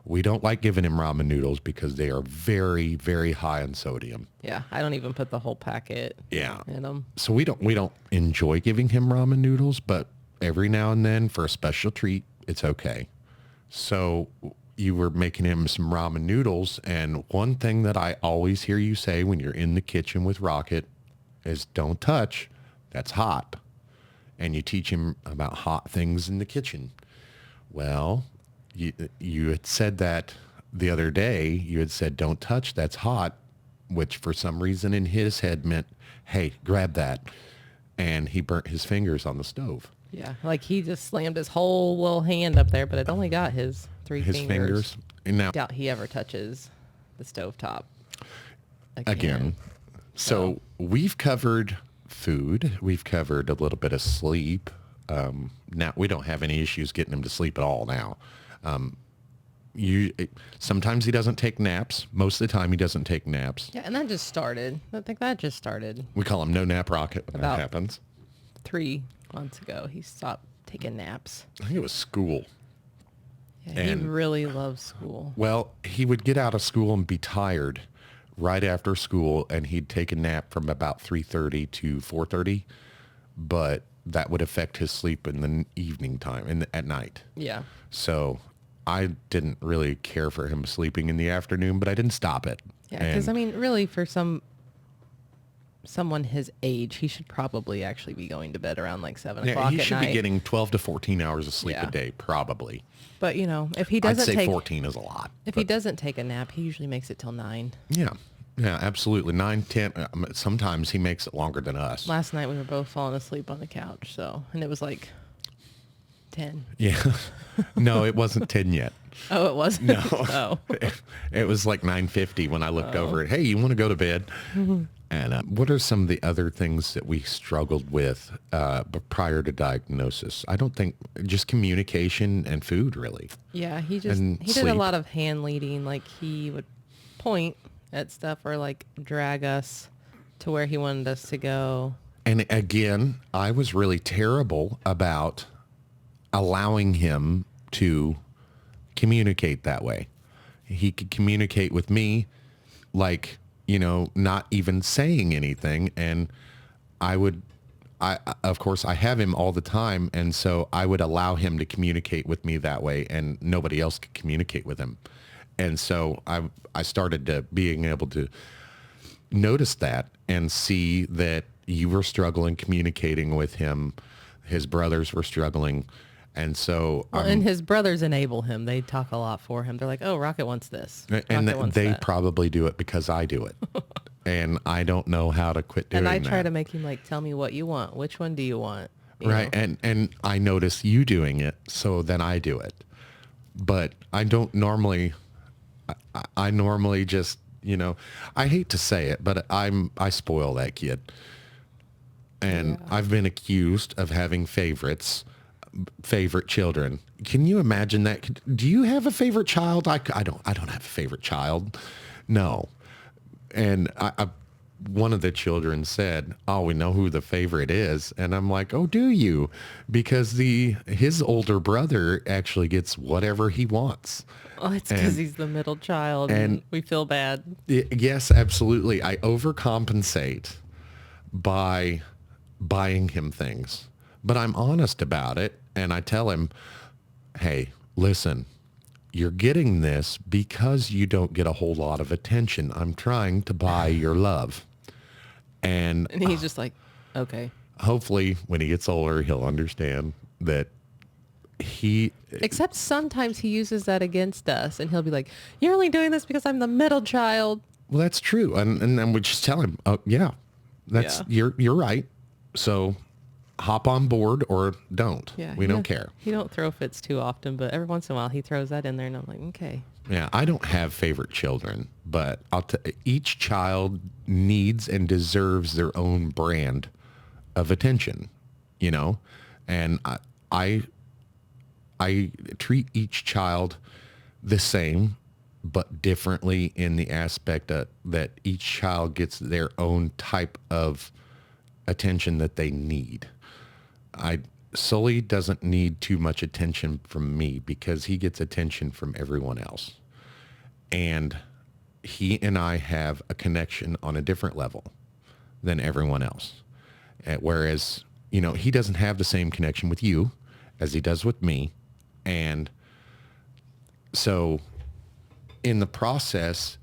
We don't like giving him ramen noodles because they are very, very high in sodium. Yeah, I don't even put the whole packet in them. So we don't enjoy giving him ramen noodles, but every now and then for a special treat, it's okay. So you were making him some ramen noodles, and one thing that I always hear you say when you're in the kitchen with Rocket is, don't touch, that's hot. And you teach him about hot things in the kitchen. Well, you had said that the other day. You had said, don't touch, that's hot, which for some reason in his head meant, hey, grab that. And he burnt his fingers on the stove. Yeah, like he just slammed his whole little hand up there, but it only got his his fingers. And now, doubt he ever touches the stovetop again. So we've covered food. We've covered a little bit of sleep. Now we don't have any issues getting him to sleep at all now. Sometimes he doesn't take naps. Most of the time he doesn't take naps. Yeah, and that just started. I think that just started. We call him No Nap Rocket when that happens. 3 months ago, he stopped taking naps. I think it was school. Yeah, he really loves school. Well, he would get out of school and be tired right after school, and he'd take a nap from about 3:30 to 4:30, but that would affect his sleep in the evening time, at night. Yeah. So I didn't really care for him sleeping in the afternoon, but I didn't stop it. Yeah, because really for someone his age, he should probably actually be going to bed around like 7 o'clock at night. He should be getting 12 to 14 hours of sleep Yeah. a day, probably. But, if he doesn't I'd say 14 is a lot. If he doesn't take a nap, he usually makes it till 9. Yeah. Yeah, absolutely. 9, 10. Sometimes he makes it longer than us. Last night we were both falling asleep on the couch, and it was like 10. Yeah. No, it wasn't 10 yet. Oh, it wasn't? No. Oh. It was like 9:50 when I looked over it. Hey, you want to go to bed? And what are some of the other things that we struggled with prior to diagnosis? I don't think just communication and food, really. Yeah, he And did a sleep. lot of hand leading. Like he would point at stuff or like drag us to where he wanted us to go. And again, I was really terrible about allowing him to communicate that way. He could communicate with me like, not even saying anything. And of course, I have him all the time. And so I would allow him to communicate with me that way, and nobody else could communicate with him. And so I started to being able to notice that and see that you were struggling communicating with him. His brothers were struggling. And so, And his brothers enable him. They talk a lot for him. They're like, "Oh, Rocket wants this." and Rocket wants they that. probably do it because I do it. And I don't know how to quit doing And I that. try to make him like, "Tell me what you want. Which one do you want?" You Right. know? And I notice you doing it, so then I do it. But I don't normally, I normally just, I hate to say it, but I spoil that kid. And Yeah. I've been accused of having favorite children. Can you imagine that? Do you have a favorite child? I don't have a favorite child. No. And one of the children said, "Oh, we know who the favorite is." And I'm like, "Oh, do you?" Because his older brother actually gets whatever he wants. Oh, it's because he's the middle child, and we feel bad. Yes, absolutely. I overcompensate by buying him things, but I'm honest about it. And I tell him, "Hey, listen, you're getting this because you don't get a whole lot of attention. I'm trying to buy your love." And And he's just like, "Okay." hopefully when he gets older, he'll understand that Except sometimes he uses that against us, and he'll be like, "You're only doing this because I'm the middle child." well, that's true. And then we just tell him, "Oh, yeah, you're right. So hop on board or don't. Yeah, We don't care." He don't throw fits too often, but every once in a while he throws that in there, and I'm like, "Okay." Yeah, I don't have favorite children, but each child needs and deserves their own brand of attention, and I treat each child the same, but differently in the aspect that each child gets their own type of attention that they need. Sully doesn't need too much attention from me because he gets attention from everyone else. And he and I have a connection on a different level than everyone else. Whereas, he doesn't have the same connection with you as he does with me. And so in the process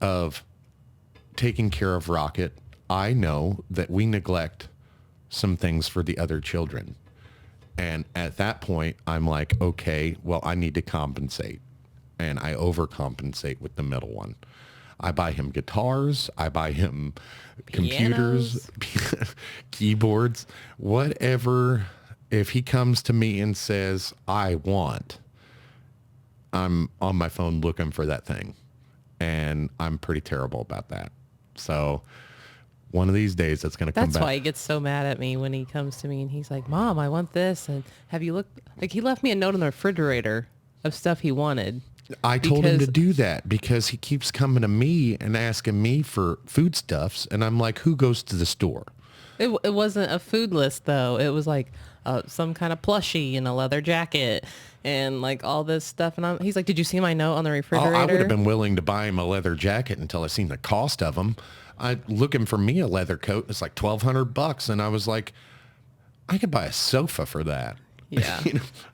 of taking care of Rocket, I know that we neglect some things for the other children. And at that point, I'm like, okay, well, I need to compensate. And I overcompensate with the middle one. I buy him guitars. I buy him computers, keyboards, whatever. If he comes to me and says, "I want," I'm on my phone looking for that thing. And I'm pretty terrible about that. So one of these days it's going to come back. That's why he gets so mad at me when he comes to me and he's like, "Mom, I want this." And have you looked? Like, he left me a note in the refrigerator of stuff he wanted. I told him to do that because he keeps coming to me and asking me for foodstuffs. And I'm like, who goes to the store? It wasn't a food list, though. It was like some kind of plushie and a leather jacket and like all this stuff. And he's like, "Did you see my note on the refrigerator?" I would have been willing to buy him a leather jacket until I seen the cost of them. Looking for me a leather coat. It's like $1,200. And I was like, I could buy a sofa for that. Yeah.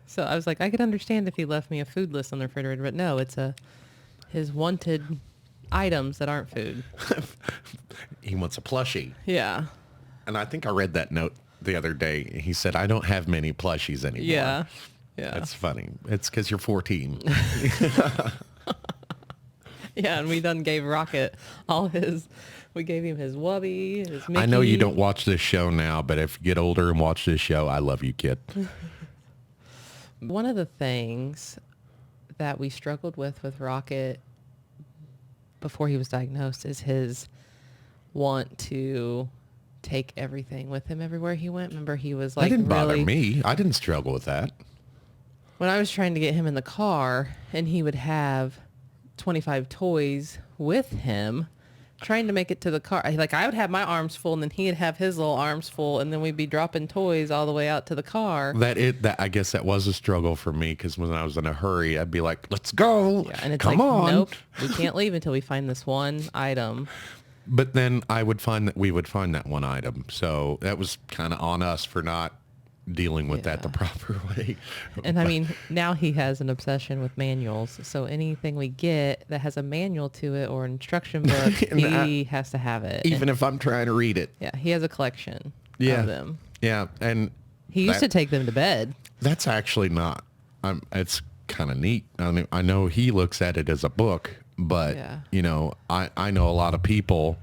So I was like, I could understand if he left me a food list on the refrigerator, but no, it's his wanted items that aren't food. He wants a plushie. Yeah. And I think I read that note the other day. He said, "I don't have many plushies anymore." Yeah. Yeah. That's funny. It's because you're 14. Yeah, and we done gave Rocket we gave him his Wubby, his Mickey. I know you don't watch this show now, but if you get older and watch this show, I love you, kid. One of the things that we struggled with Rocket before he was diagnosed is his want to take everything with him everywhere he went. Remember, he was like, That didn't bother really, me. I didn't struggle with that. when I was trying to get him in the car and he would have 25 toys with him, trying to make it to the car. Like, I would have my arms full and then he'd have his little arms full, and then we'd be dropping toys all the way out to the car. That I guess that was a struggle for me, because when I was in a hurry, I'd be like, let's go. Yeah, and it's Come like, on. nope, we can't leave until we find this one item. But then I would find that we would find that one item. So that was kind of on us for not dealing with that the proper way. And I mean, now he has an obsession with manuals. So anything we get that has a manual to it or an instruction book, he has to have it. Even if I'm trying to read it. Yeah, he has a collection of them. Yeah, and He used to take them to bed. that's actually not. It's kind of neat. I mean, I know he looks at it as a book, but Yeah. you know, I know a lot of people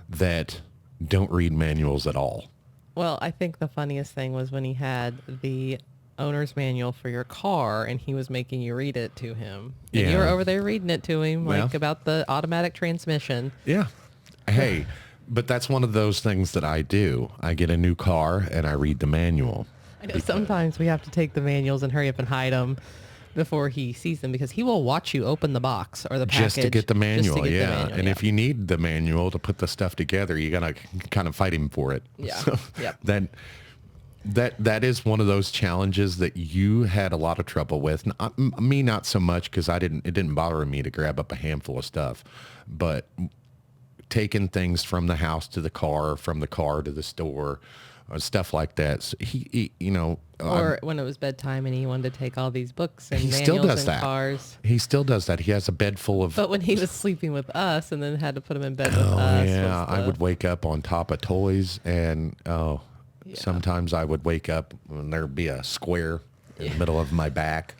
that don't read manuals at all. Well, I think the funniest thing was when he had the owner's manual for your car and he was making you read it to him. And you Yeah. were over there reading it to him, like Well. about the automatic transmission. Yeah. Hey, but that's one of those things that I do. I get a new car and I read the manual. I know sometimes we have to take the manuals and hurry up and hide them before he sees them, because he will watch you open the box or the package. Just to get the manual, just to get the yeah. manual, And yeah. if you need the manual to put the stuff together, you gotta kind of fight him for it. Yeah. So Yep. that is one of those challenges that you had a lot of trouble with. Me, not so much, because it didn't bother me to grab up a handful of stuff, but taking things from the house to the car, from the car to the store, stuff like that. So he you know, Or when it was bedtime and he wanted to take all these books and he manuals still does and that. cars. He still does that. He has a bed full of. But when he was sleeping with us and then had to put him in bed with Oh us. yeah, was I the- would wake up on top of toys, and sometimes I would wake up and there'd be a square in the middle of my back.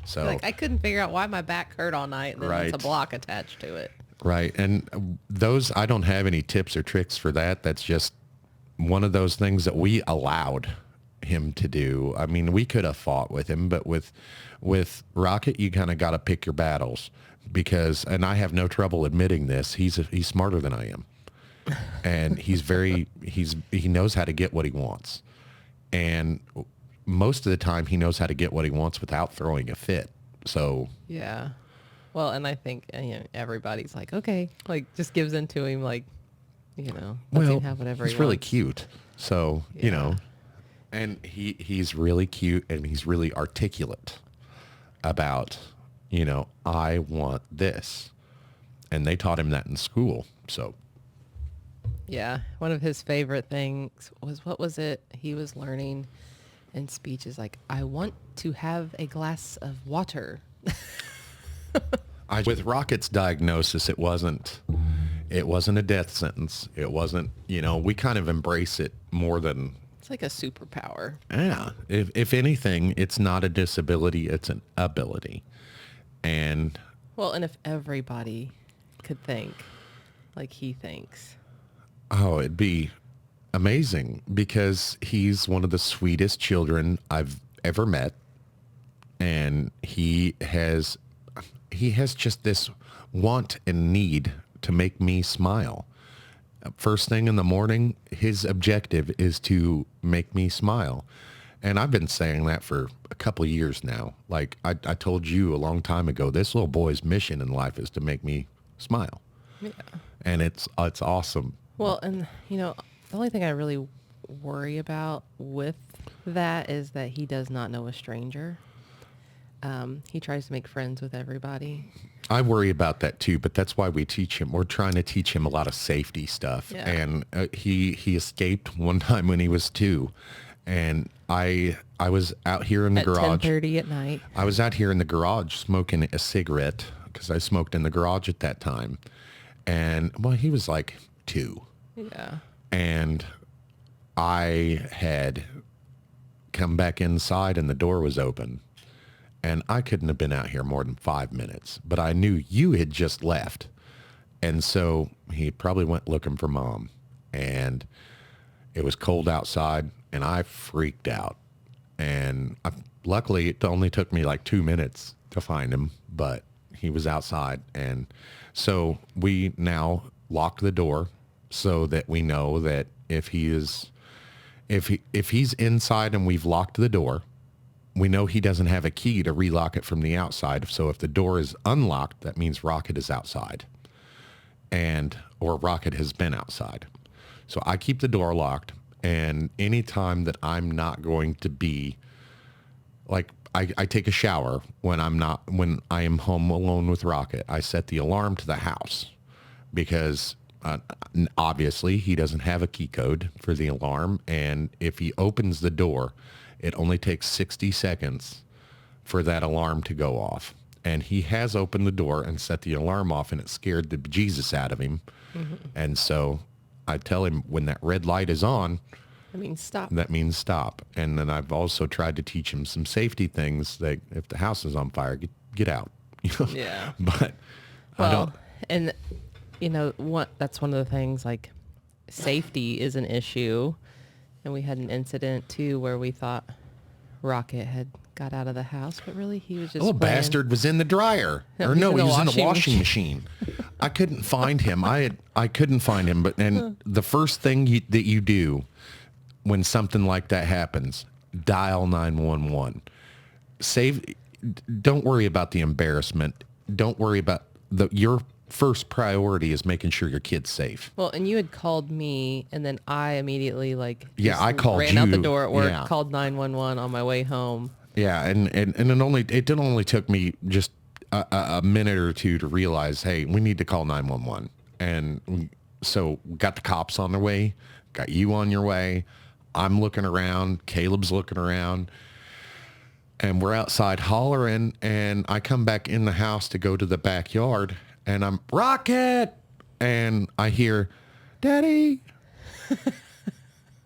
So Like, I couldn't figure out why my back hurt all night, and then there's a Right. block attached to it. right, and those, I don't have any tips or tricks for that. That's just one of those things that we allowed him to do. I mean, we could have fought with him, but with Rocket, you kind of got to pick your battles, because, and I have no trouble admitting this, he's smarter than I am. And he knows how to get what he wants. And most of the time he knows how to get what he wants without throwing a fit. So Yeah. Well, and I think everybody's like, okay, like, just gives in to him, like, lets him have whatever he's he really wants. cute. So, and he's really cute, and he's really articulate about, I want this. And they taught him that in school. So Yeah. One of his favorite things was, what was it? He was learning in speeches like, I want to have a glass of water. with Rocket's diagnosis, it wasn't a death sentence. It wasn't, we kind of embrace it more than, It's like a superpower. yeah. If anything, it's not a disability, it's an ability. And Well, and if everybody could think like he thinks. oh, it'd be amazing, because he's one of the sweetest children I've ever met. And he has just this want and need to make me smile. First thing in the morning, his objective is to make me smile. And I've been saying that for a couple of years now. Like I told you a long time ago, this little boy's mission in life is to make me smile. Yeah. And it's awesome. Well, and the only thing I really worry about with that is that he does not know a stranger. He tries to make friends with everybody. I worry about that too, but that's why we teach him. We're trying to teach him a lot of safety stuff. Yeah. And he escaped one time when he was 2, and I was out here in the At garage. 10:30 at night. I was out here in the garage smoking a cigarette, because I smoked in the garage at that time. And well, he was like 2. Yeah. And I had come back inside and the door was open. And I couldn't have been out here more than 5 minutes, but I knew you had just left. And so he probably went looking for Mom. And it was cold outside, and I freaked out. And luckily, it only took me like 2 minutes to find him, but he was outside. And so we now lock the door so that we know that if he's inside and we've locked the door, we know he doesn't have a key to relock it from the outside. So if the door is unlocked, that means Rocket is outside or Rocket has been outside. So I keep the door locked, and anytime that I'm not going to be like, I take a shower when I am home alone with Rocket. I set the alarm to the house because obviously he doesn't have a key code for the alarm. And if he opens the door, it only takes 60 seconds for that alarm to go off. And he has opened the door and set the alarm off, and it scared the bejesus out of him. Mm-hmm. And so I tell him when that red light is on, that means stop. And then I've also tried to teach him some safety things, that if the house is on fire, get out. Yeah. But I don't. And that's one of the things, like, safety is an issue. And we had an incident too where we thought Rocket had got out of the house, but really he was just playing. Bastard was in the dryer. He was in the washing machine. I couldn't find him. I couldn't find him. And the first thing that you do when something like that happens, dial 911. Don't worry about the embarrassment. Don't worry about your first priority is making sure your kid's safe. Well, and you had called me, and then I immediately I called ran you. Out the door at work, called 911 on my way home. Yeah, and it only took me just a minute or two to realize, hey, we need to call 911. And so got the cops on their way, got you on your way. I'm looking around, Caleb's looking around, and we're outside hollering, and I come back in the house to go to the backyard, and I'm, Rocket! And I hear, Daddy!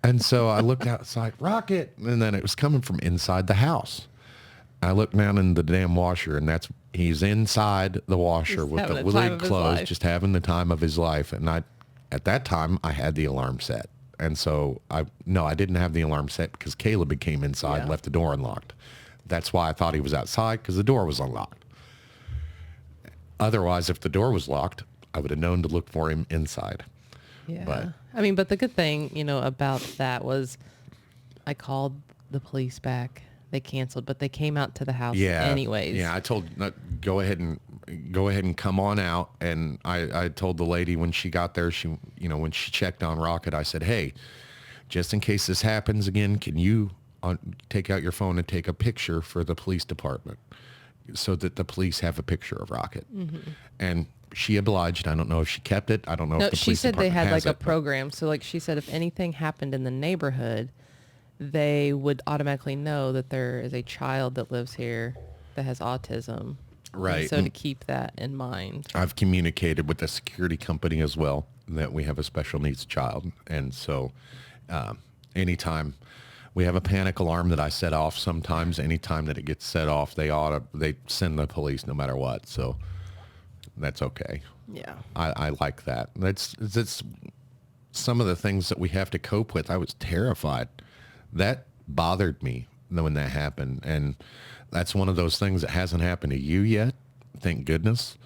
And so I looked outside, Rocket! And then it was coming from inside the house. I looked down in the damn washer, and he's inside the washer with the lid closed, just having the time of his life. And at that time, I had the alarm set. And so I didn't have the alarm set because Caleb came inside and left the door unlocked. That's why I thought he was outside, because the door was unlocked. Otherwise, if the door was locked, I would have known to look for him inside. Yeah. But the good thing, about that was I called the police back. They canceled, but they came out to the house anyways. Yeah, I told, go ahead and come on out. And I told the lady when she got there, when she checked on Rocket, I said, hey, just in case this happens again, can you take out your phone and take a picture for the police department so that the police have a picture of Rocket? Mm-hmm. And she obliged. I don't know if she kept it. I don't know if the police department has it. She said they had a program. So she said if anything happened in the neighborhood, they would automatically know that there is a child that lives here that has autism. Right. And so to keep that in mind. I've communicated with the security company as well that we have a special needs child. And so anytime we have a panic alarm that I set off, sometimes anytime that it gets set off, they send the police no matter what. So that's okay. Yeah. I like that. That's some of the things that we have to cope with. I was terrified. That bothered me when that happened. And that's one of those things that hasn't happened to you yet. Thank goodness,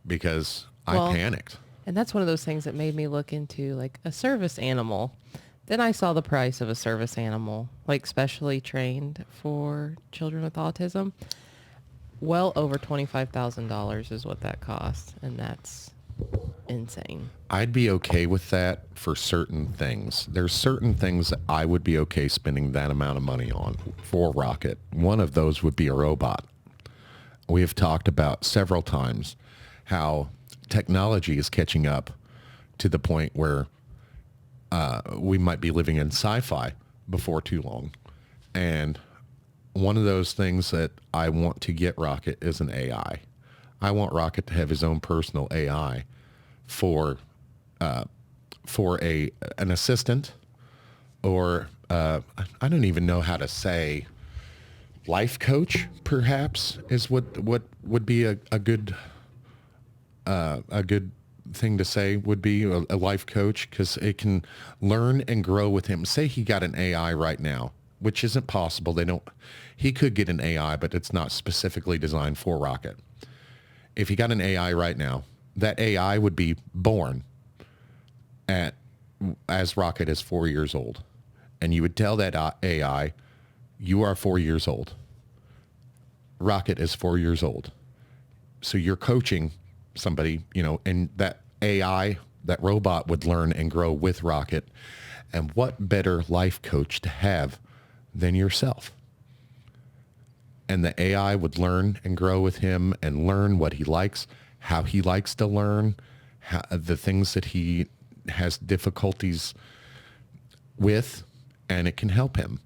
because I panicked. And that's one of those things that made me look into a service animal. Then I saw the price of a service animal, specially trained for children with autism. Well over $25,000 is what that costs. And that's insane. I'd be okay with that for certain things. There's certain things that I would be okay spending that amount of money on for Rocket. One of those would be a robot. We have talked about several times how technology is catching up to the point where we might be living in sci-fi before too long. And one of those things that I want to get Rocket is an AI. I want Rocket to have his own personal AI for an assistant, or I don't even know how to say, life coach perhaps is what would be a good thing to say, would be a life coach, because it can learn and grow with him. Say he got an AI right now which isn't possible. He could get an AI, but it's not specifically designed for Rocket. If he got an AI right now, that AI would be born as Rocket is 4 years old. And you would tell that AI, you are 4 years old. Rocket is 4 years old. So you're coaching somebody, and that AI, that robot would learn and grow with Rocket. And what better life coach to have than yourself? And the AI would learn and grow with him and learn what he likes, how he likes to learn, the things that he has difficulties with, and it can help him.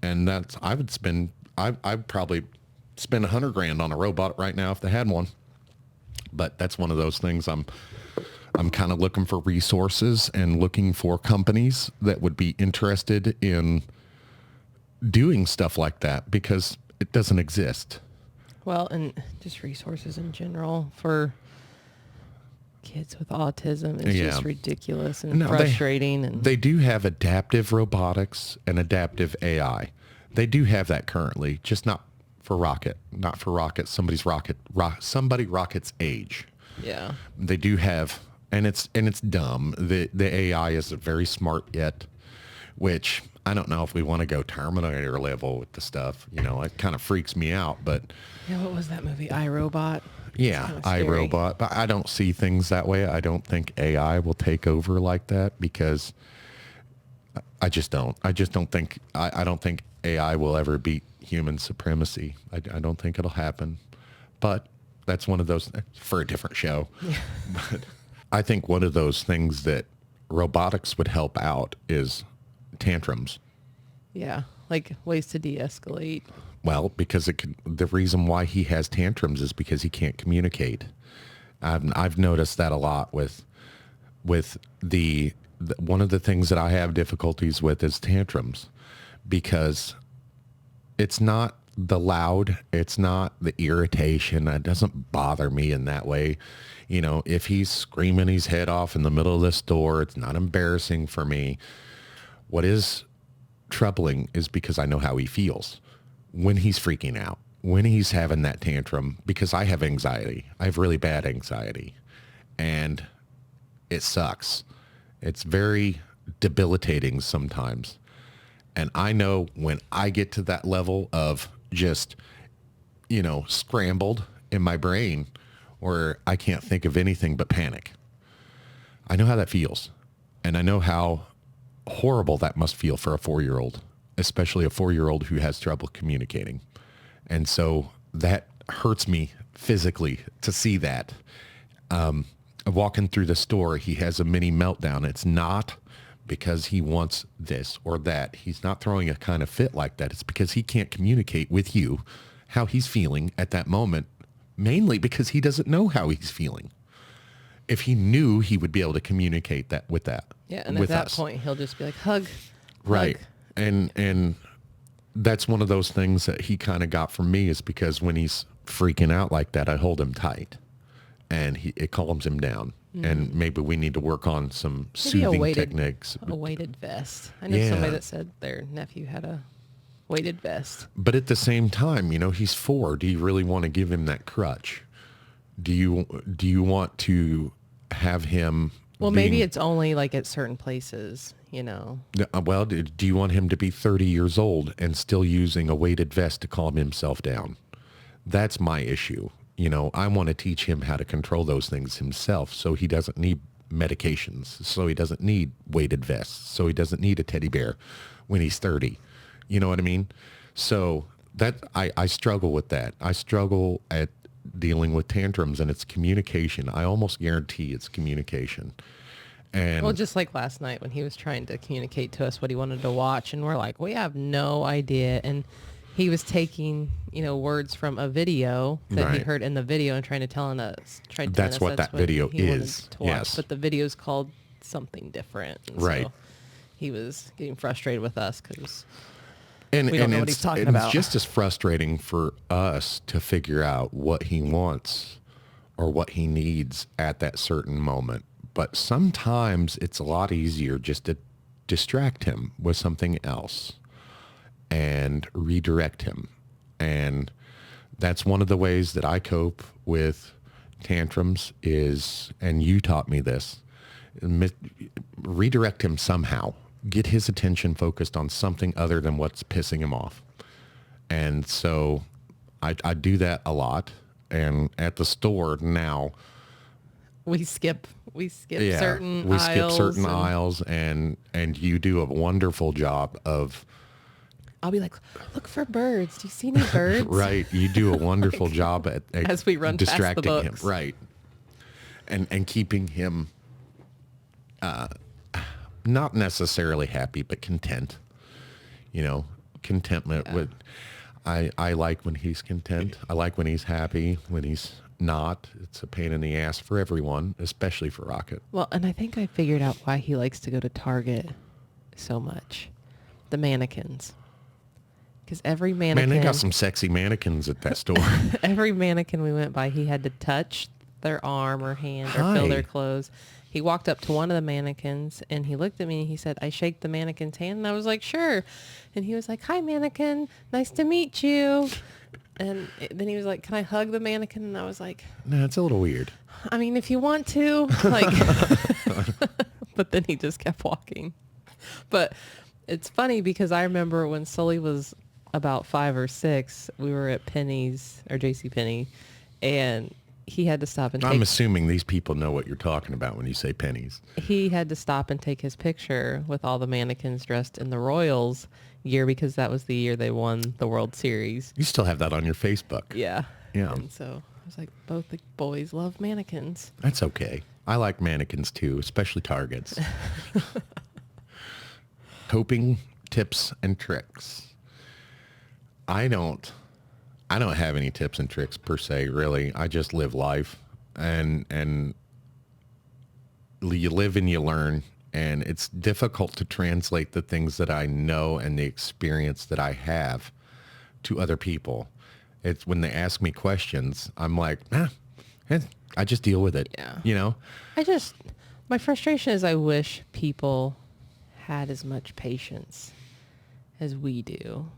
And I'd probably spend $100,000 on a robot right now if they had one. But that's one of those things I'm kind of looking for resources and looking for companies that would be interested in doing stuff like that, because it doesn't exist. Well, and just resources in general for kids with autism is just ridiculous and frustrating. They do have adaptive robotics and adaptive AI. They do have that currently, just not for Rocket. Not for Rocket. Somebody Rocket's age. Yeah. They do have, and it's dumb. The AI isn't very smart yet, which I don't know if we want to go Terminator level with the stuff. It kind of freaks me out. But yeah, what was that movie? iRobot. Yeah, iRobot. But I don't see things that way. I don't think AI will take over like that, because I just don't. I don't think AI will ever beat human supremacy. I don't think it'll happen. But that's one of those for a different show. Yeah. But I think one of those things that robotics would help out is tantrums. Yeah, like ways to de-escalate. Well, because the reason why he has tantrums is because he can't communicate. I've noticed that a lot with the one of the things that I have difficulties with is tantrums, because it's not the loud, it's not the irritation. It doesn't bother me in that way. If he's screaming his head off in the middle of the store, it's not embarrassing for me. What is troubling is because I know how he feels when he's freaking out, when he's having that tantrum, because I have anxiety. I have really bad anxiety, and it sucks. It's very debilitating sometimes. And I know when I get to that level of just, scrambled in my brain, where I can't think of anything but panic. I know how that feels. And I know how horrible that must feel for a 4-year-old, especially a 4-year-old who has trouble communicating. And so that hurts me physically to see that. Walking through the store, he has a mini meltdown. It's not because he wants this or that. He's not throwing a kind of fit like that. It's because he can't communicate with you how he's feeling at that moment, mainly because he doesn't know how he's feeling. If he knew, he would be able to communicate that with that. Yeah, and at that point, he'll just be like, hug. Right. Hug. And that's one of those things that he kind of got from me, is because when he's freaking out like that, I hold him tight, and it calms him down. And maybe we need to work on some soothing techniques. A weighted vest. I know somebody that said their nephew had a weighted vest. But at the same time, he's 4. Do you really want to give him that crutch? Do you want to have him? Well, maybe it's only like at certain places, Well, do you want him to be 30 years old and still using a weighted vest to calm himself down? That's my issue. I want to teach him how to control those things himself, so he doesn't need medications, so he doesn't need weighted vests, so he doesn't need a teddy bear when he's 30. You know what I mean? So that I struggle with that. I struggle at dealing with tantrums, and it's communication. I almost guarantee it's communication. And well, just like last night when he was trying to communicate to us what he wanted to watch, and we're like, we have no idea. And he was taking, words from a video that he heard in the video and trying to tell us. That's what that video is. Yes. But the video's called something different. And right. So he was getting frustrated with us because we don't know what he's talking about. It's just as frustrating for us to figure out what he wants or what he needs at that certain moment. But sometimes it's a lot easier just to distract him with something else. and redirect him. And that's one of the ways that I cope with tantrums is, and you taught me this, redirect him somehow. Get his attention focused on something other than what's pissing him off. And so I do that a lot. And at the store now, we skip certain we aisles. skip certain aisles, and you do a wonderful job of. I'll be like, look for birds. Do you see any birds? Right. You do a wonderful job at as we run distracting past the him. books. Right. And keeping him not necessarily happy, but content. You know, contentment with I like when he's content. I like when he's happy. When he's not, it's a pain in the ass for everyone, especially for Rocket. Well, and I think I figured out why he likes to go to Target so much. The mannequins. Because every mannequin... Man, they got some sexy mannequins at that store. Every mannequin we went by, he had to touch their arm or hand or feel their clothes. He walked up to one of the mannequins and he looked at me and he said, I shake the mannequin's hand. And I was like, sure. And he was like, hi, mannequin. Nice to meet you. And then he was like, can I hug the mannequin? And I was like, no, it's a little weird. I mean, if you want to. Like, but then he just kept walking. But it's funny because I remember when Sully was about 5 or 6, we were at Penny's or JCPenney, and he had to stop and take... I'm assuming these people know what you're talking about when you say Penny's. He had to stop and take his picture with all the mannequins dressed in the Royals gear because that was the year they won the World Series. You still have that on your Facebook. Yeah. Yeah. And so I was like, both the boys love mannequins. That's okay. I like mannequins too, especially Targets. Coping tips and tricks. I don't have any tips and tricks per se, really. I just live life, and you live and you learn, and it's difficult to translate the things that I know and the experience that I have to other people. It's when they ask me questions, I'm like, I just deal with it. Yeah. You know? My frustration is I wish people had as much patience as we do.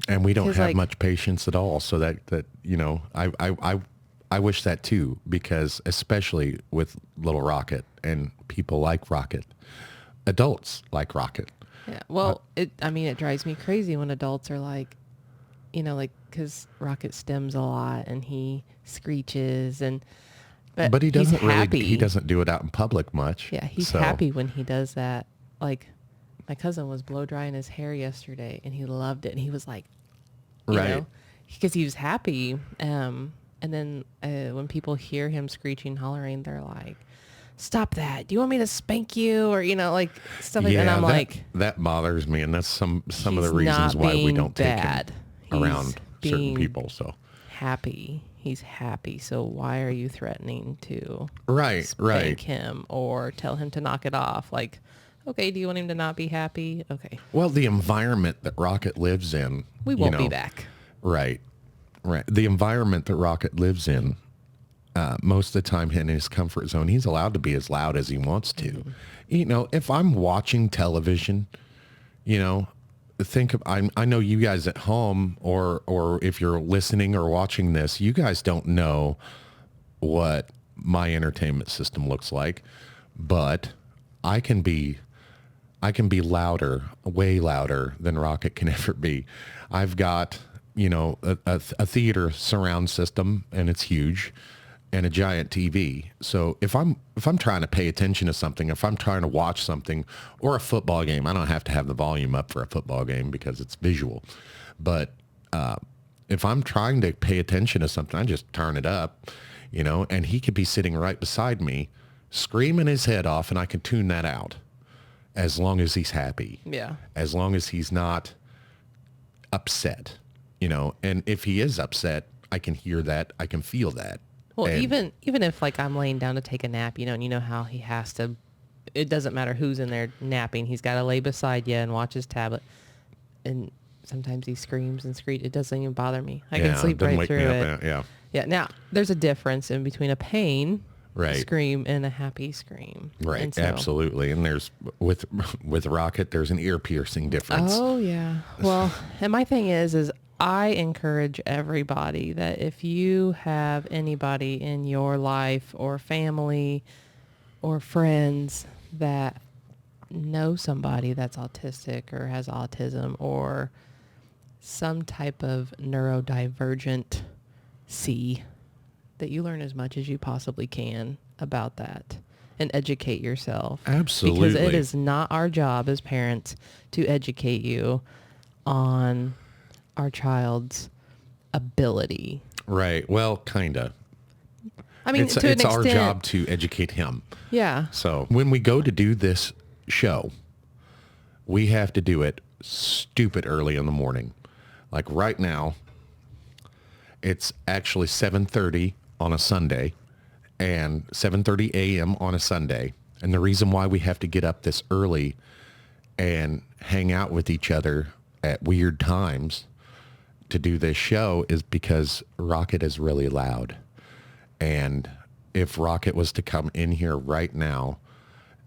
And we don't have much patience at all. So that you know, I wish that too, because especially with little Rocket and people like Rocket, adults like Rocket. Yeah. Well, it drives me crazy when adults are like, you know, like, because Rocket stems a lot and he screeches but he doesn't really, he doesn't do it out in public much. Yeah. He's happy when he does that. Like, my cousin was blow drying his hair yesterday and he loved it. And he was like, you know, because he was happy. And then when people hear him screeching, hollering, they're like, stop that. Do you want me to spank you? Or, you know, like stuff like that. And I'm like, that bothers me. And that's some of the reasons why we don't take him around certain people. So happy. He's happy. So why are you threatening to spank him or tell him to knock it off? Like, okay, do you want him to not be happy? Okay. Well, the environment that Rocket lives in. We won't be back. Right. The environment that Rocket lives in, most of the time in his comfort zone, he's allowed to be as loud as he wants to. Mm-hmm. You know, if I'm watching television, you know, I know you guys at home or if you're listening or watching this, you guys don't know what my entertainment system looks like, but I can be louder, way louder than Rocket can ever be. I've got, you know, a theater surround system, and it's huge, and a giant TV. So if I'm trying to pay attention to something, if I'm trying to watch something or a football game, I don't have to have the volume up for a football game because it's visual. But if I'm trying to pay attention to something, I just turn it up, you know, and he could be sitting right beside me, screaming his head off, and I can tune that out as long as he's happy. Yeah. As long as he's not upset, you know, and if he is upset, I can hear that. I can feel that. Well, even if like I'm laying down to take a nap, you know, and you know how he has to, it doesn't matter who's in there napping. He's got to lay beside you and watch his tablet. And sometimes he screams and screeches. It doesn't even bother me. I can sleep right through it. Yeah. Yeah. Now, there's a difference in between a pain Right. scream and a happy scream. Right. And so, Absolutely. And there's with Rocket, there's an ear piercing difference. oh yeah. Well, and my thing is I encourage everybody that if you have anybody in your life or family or friends that know somebody that's autistic or has autism or some type of neurodivergent C, that you learn as much as you possibly can about that and educate yourself. Absolutely. Because it is not our job as parents to educate you on our child's ability. Right. Well, kind of. I mean, It's to an our extent, job to educate him. Yeah. So when we go to do this show, we have to do it stupid early in the morning. Like right now, it's actually 7:30 on a Sunday and 7:30 a.m. on a Sunday. And the reason why we have to get up this early and hang out with each other at weird times to do this show is because Rocket is really loud. And if Rocket was to come in here right now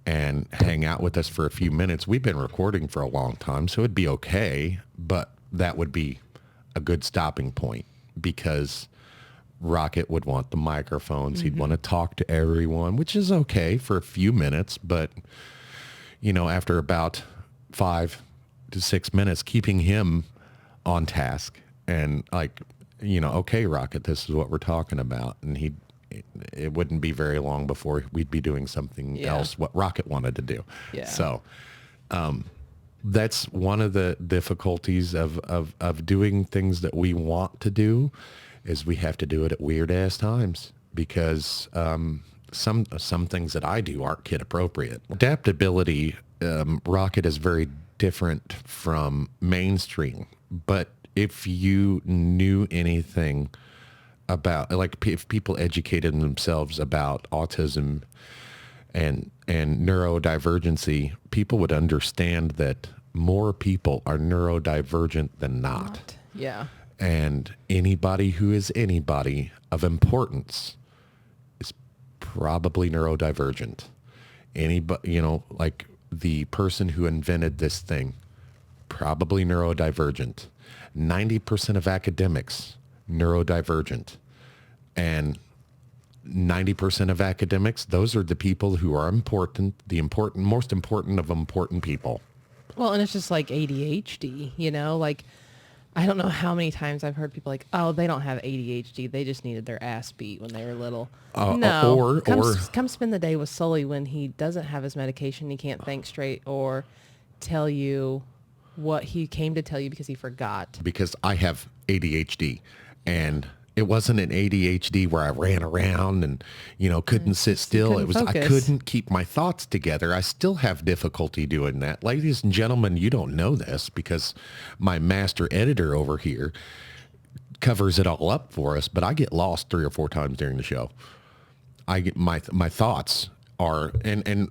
and hang out with us for a few minutes, we've been recording for a long time, so it'd be okay, but that would be a good stopping point because Rocket would want the microphones. He'd want to talk to everyone, which is okay for a few minutes, but after about 5 to 6 minutes, keeping him on task and okay, Rocket, this is what we're talking about. And it wouldn't be very long before we'd be doing something else, what Rocket wanted to do. Yeah. So that's one of the difficulties of doing things that we want to do is we have to do it at weird ass times because some things that I do aren't kid appropriate. Adaptability, Rocket is very different from mainstream, but if you knew anything about, like, if people educated themselves about autism and neurodivergency, people would understand that more people are neurodivergent than not. Yeah. And anybody who is anybody of importance is probably neurodivergent. Anybody, like the person who invented this thing, probably neurodivergent. 90% of academics, neurodivergent. And 90% of academics, those are the people who are important, most important of important people. Well, and it's just like ADHD, like I don't know how many times I've heard people like, oh, they don't have ADHD. They just needed their ass beat when they were little. No, come spend the day with Sully when he doesn't have his medication. He can't think straight or tell you what he came to tell you because he forgot. Because I have ADHD, and it wasn't an ADHD where I ran around and, couldn't sit still. It was, focus. I couldn't keep my thoughts together. I still have difficulty doing that. Ladies and gentlemen, you don't know this because my master editor over here covers it all up for us, but I get lost 3 or 4 times during the show. I get my thoughts are, and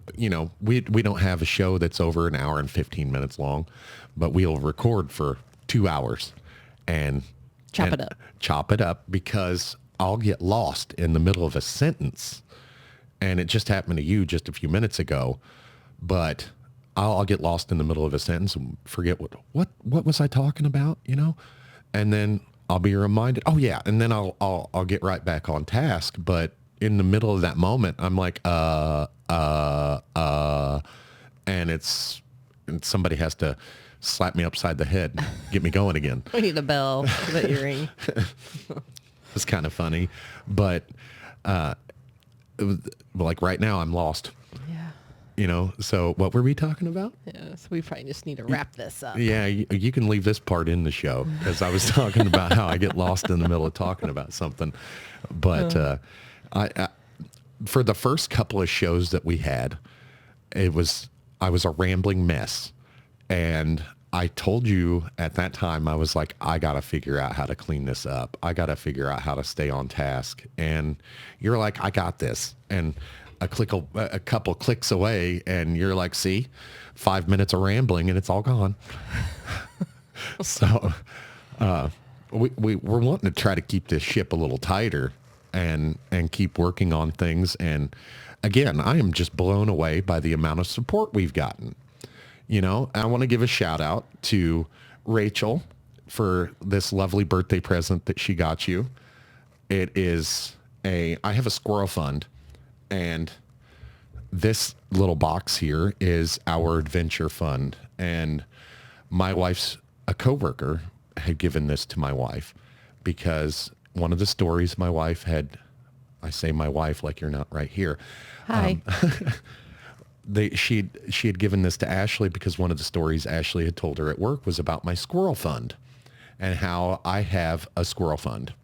we don't have a show that's over an hour and 15 minutes long, but we'll record for 2 hours and chop it up because I'll get lost in the middle of a sentence. And it just happened to you just a few minutes ago, but I'll get lost in the middle of a sentence and forget what was I talking about, and then I'll be reminded, oh yeah. And then I'll get right back on task. But in the middle of that moment, I'm like, and somebody has to slap me upside the head, get me going again. We need a bell that you ring. It's kind of funny, but like right now I'm lost. Yeah. So what were we talking about? Yeah, so we probably just need to wrap this up. Yeah, you can leave this part in the show because I was talking about how I get lost in the middle of talking about something. But I for the first couple of shows that we had, I was a rambling mess. And I told you at that time, I was like, I got to figure out how to clean this up. I got to figure out how to stay on task. And you're like, I got this. And a couple clicks away, and you're like, see, 5 minutes of rambling and it's all gone. So we're wanting to try to keep this ship a little tighter. and keep working on things. And again, I am just blown away by the amount of support we've gotten. I want to give a shout out to Rachel for this lovely birthday present that she got you. It is I have a squirrel fund, and this little box here is our adventure fund. And my wife's a coworker had given this to my wife because one of the stories my wife had, I say my wife like you're not right here. Hi. She had given this to Ashley because one of the stories Ashley had told her at work was about my squirrel fund and how I have a squirrel fund.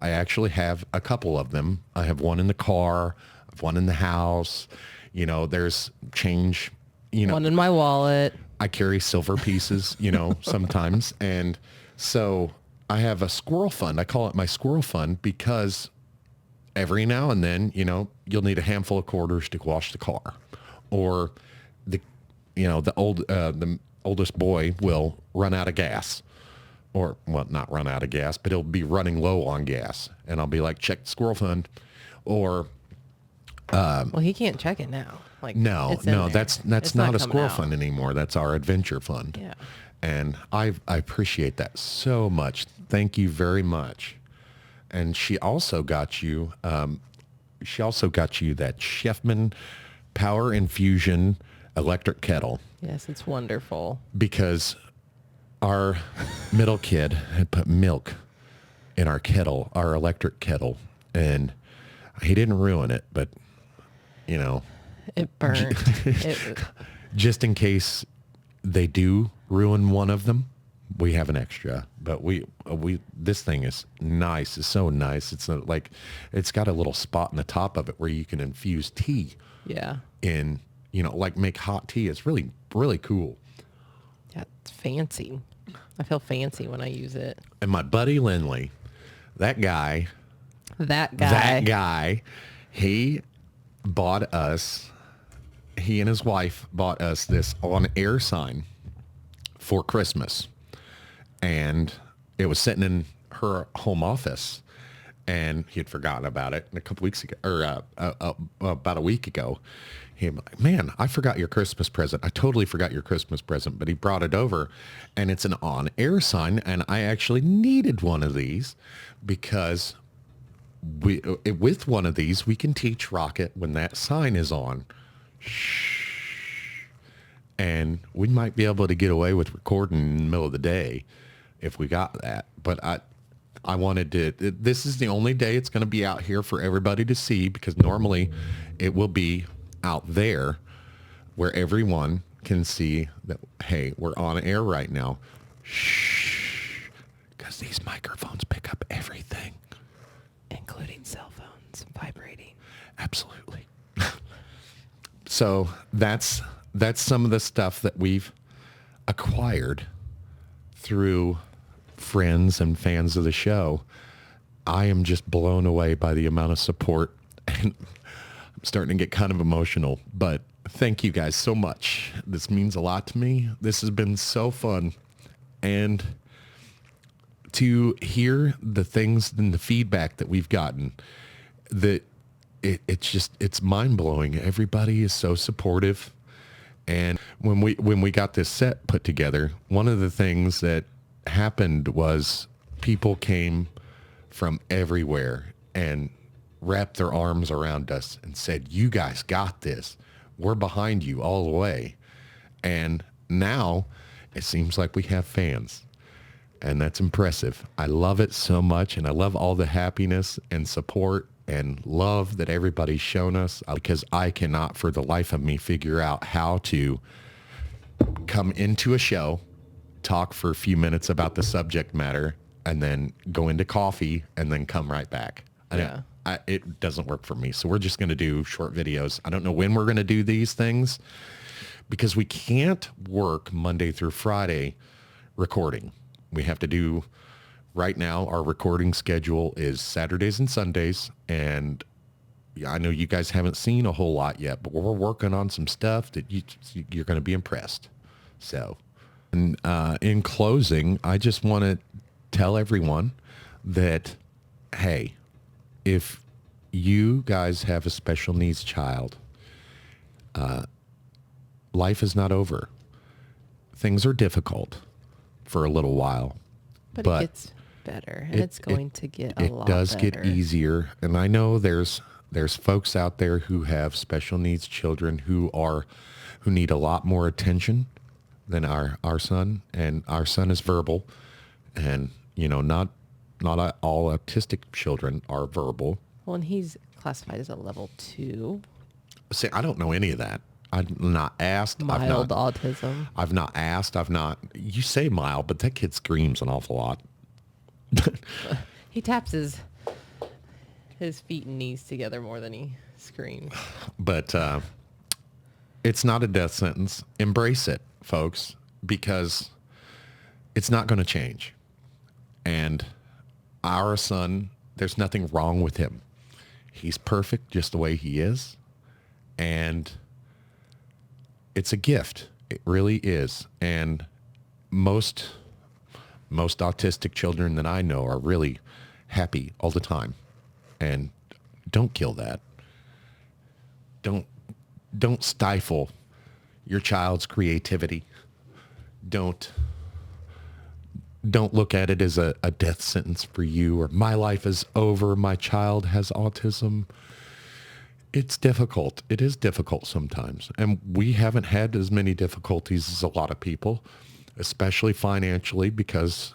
I actually have a couple of them. I have one in the car, I have one in the house. There's change, One in my wallet. I carry silver pieces, sometimes. And so I have a squirrel fund. I call it my squirrel fund because every now and then, you'll need a handful of quarters to wash the car. Or the oldest boy will run out of gas, or well, not run out of gas, but he'll be running low on gas, and I'll be like, check the squirrel fund, or well, he can't check it now. Like no, that's It's not a coming squirrel out. fund anymore. That's our adventure fund. Yeah. And I appreciate that so much. Thank you very much. And she also got you that Chefman Power Infusion electric kettle Yes, it's wonderful. because our middle kid had put milk in our kettle, our electric kettle, and he didn't ruin it, but It burnt. It, just in case they do ruin one of them, we have an extra. But this thing is nice. It's so nice. It's it's got a little spot in the top of it where you can infuse tea yeah. in, like make hot tea. It's really, really cool. Yeah, it's fancy. I feel fancy when I use it. And my buddy Lindley, that guy, he and his wife bought us this on-air sign for Christmas. And it was sitting in her home office, and he had forgotten about it a couple weeks ago, or about a week ago. He was like, man, I forgot your Christmas present. I totally forgot your Christmas present, but he brought it over, and it's an on-air sign, and I actually needed one of these because with one of these, we can teach Rocket when that sign is on. Shh. And we might be able to get away with recording in the middle of the day if we got that. But I wanted to, this is the only day it's going to be out here for everybody to see, because normally it will be out there where everyone can see that, hey, we're on air right now. Shh. Because these microphones pick up everything. Including cell phones vibrating. Absolutely. So that's some of the stuff that we've acquired through friends and fans of the show. I am just blown away by the amount of support, and I'm starting to get kind of emotional, but thank you guys so much. This means a lot to me. This has been so fun. And to hear the things and the feedback that we've gotten, that it's mind-blowing. Everybody is so supportive. And when we got this set put together, one of the things that happened was people came from everywhere and wrapped their arms around us and said, you guys got this. We're behind you all the way. And now it seems like we have fans. And that's impressive. I love it so much, and I love all the happiness and support and love that everybody's shown us, because I cannot for the life of me figure out how to come into a show, talk for a few minutes about the subject matter, and then go into coffee and then come right back. Yeah. It doesn't work for me. So we're just going to do short videos. I don't know when we're going to do these things, because we can't work Monday through Friday recording. We have to do, right now, our recording schedule is Saturdays and Sundays. And I know you guys haven't seen a whole lot yet, but we're working on some stuff that you're going to be impressed. So, and in closing, I just want to tell everyone that, hey, if you guys have a special needs child, life is not over. Things are difficult for a little while, But it gets better, and it's going to get a lot it does better. get easier. And I know there's folks out there who have special needs children who need a lot more attention than our son, and our son is verbal, and not all autistic children are verbal. Well, and he's classified as a level 2. See, I don't know any of that. I've not asked. Mild autism. I've not asked. You say mild, but that kid screams an awful lot. He taps his feet and knees together more than he screams. But it's not a death sentence. Embrace it, folks, because it's not going to change. And our son, there's nothing wrong with him. He's perfect just the way he is. And it's a gift. It really is. And most autistic children that I know are really happy all the time. And don't kill that. Don't stifle your child's creativity. Don't look at it as a death sentence for you, or my life is over, my child has autism. It's difficult. It is difficult sometimes. And we haven't had as many difficulties as a lot of people, especially financially, because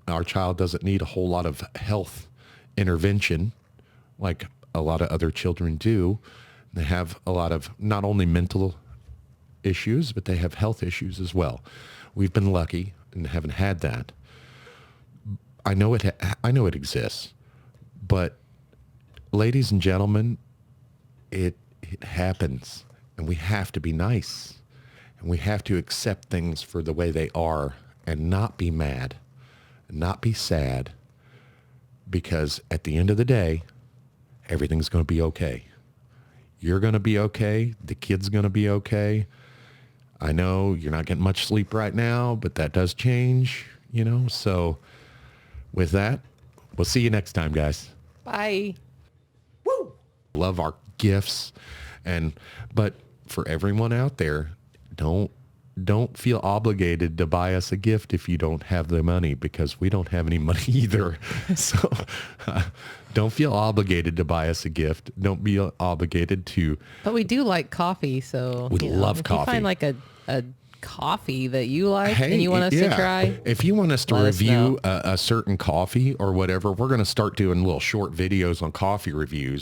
our child doesn't need a whole lot of health intervention like a lot of other children do. They have a lot of not only mental issues, but they have health issues as well. We've been lucky and haven't had that. I know it exists, but ladies and gentlemen, it happens, and we have to be nice, and we have to accept things for the way they are, and not be mad, and not be sad, because at the end of the day, everything's going to be okay. You're going to be okay. The kid's going to be okay. I know you're not getting much sleep right now, but that does change, So with that, we'll see you next time, guys. Bye. Woo! Love our gifts. But for everyone out there, don't feel obligated to buy us a gift if you don't have the money, because we don't have any money either. So don't feel obligated to buy us a gift. Don't be obligated to. But we do like coffee, so we love coffee. If you find like a coffee that you like and you want us to try, if you want us to review a certain coffee or whatever, we're going to start doing little short videos on coffee reviews.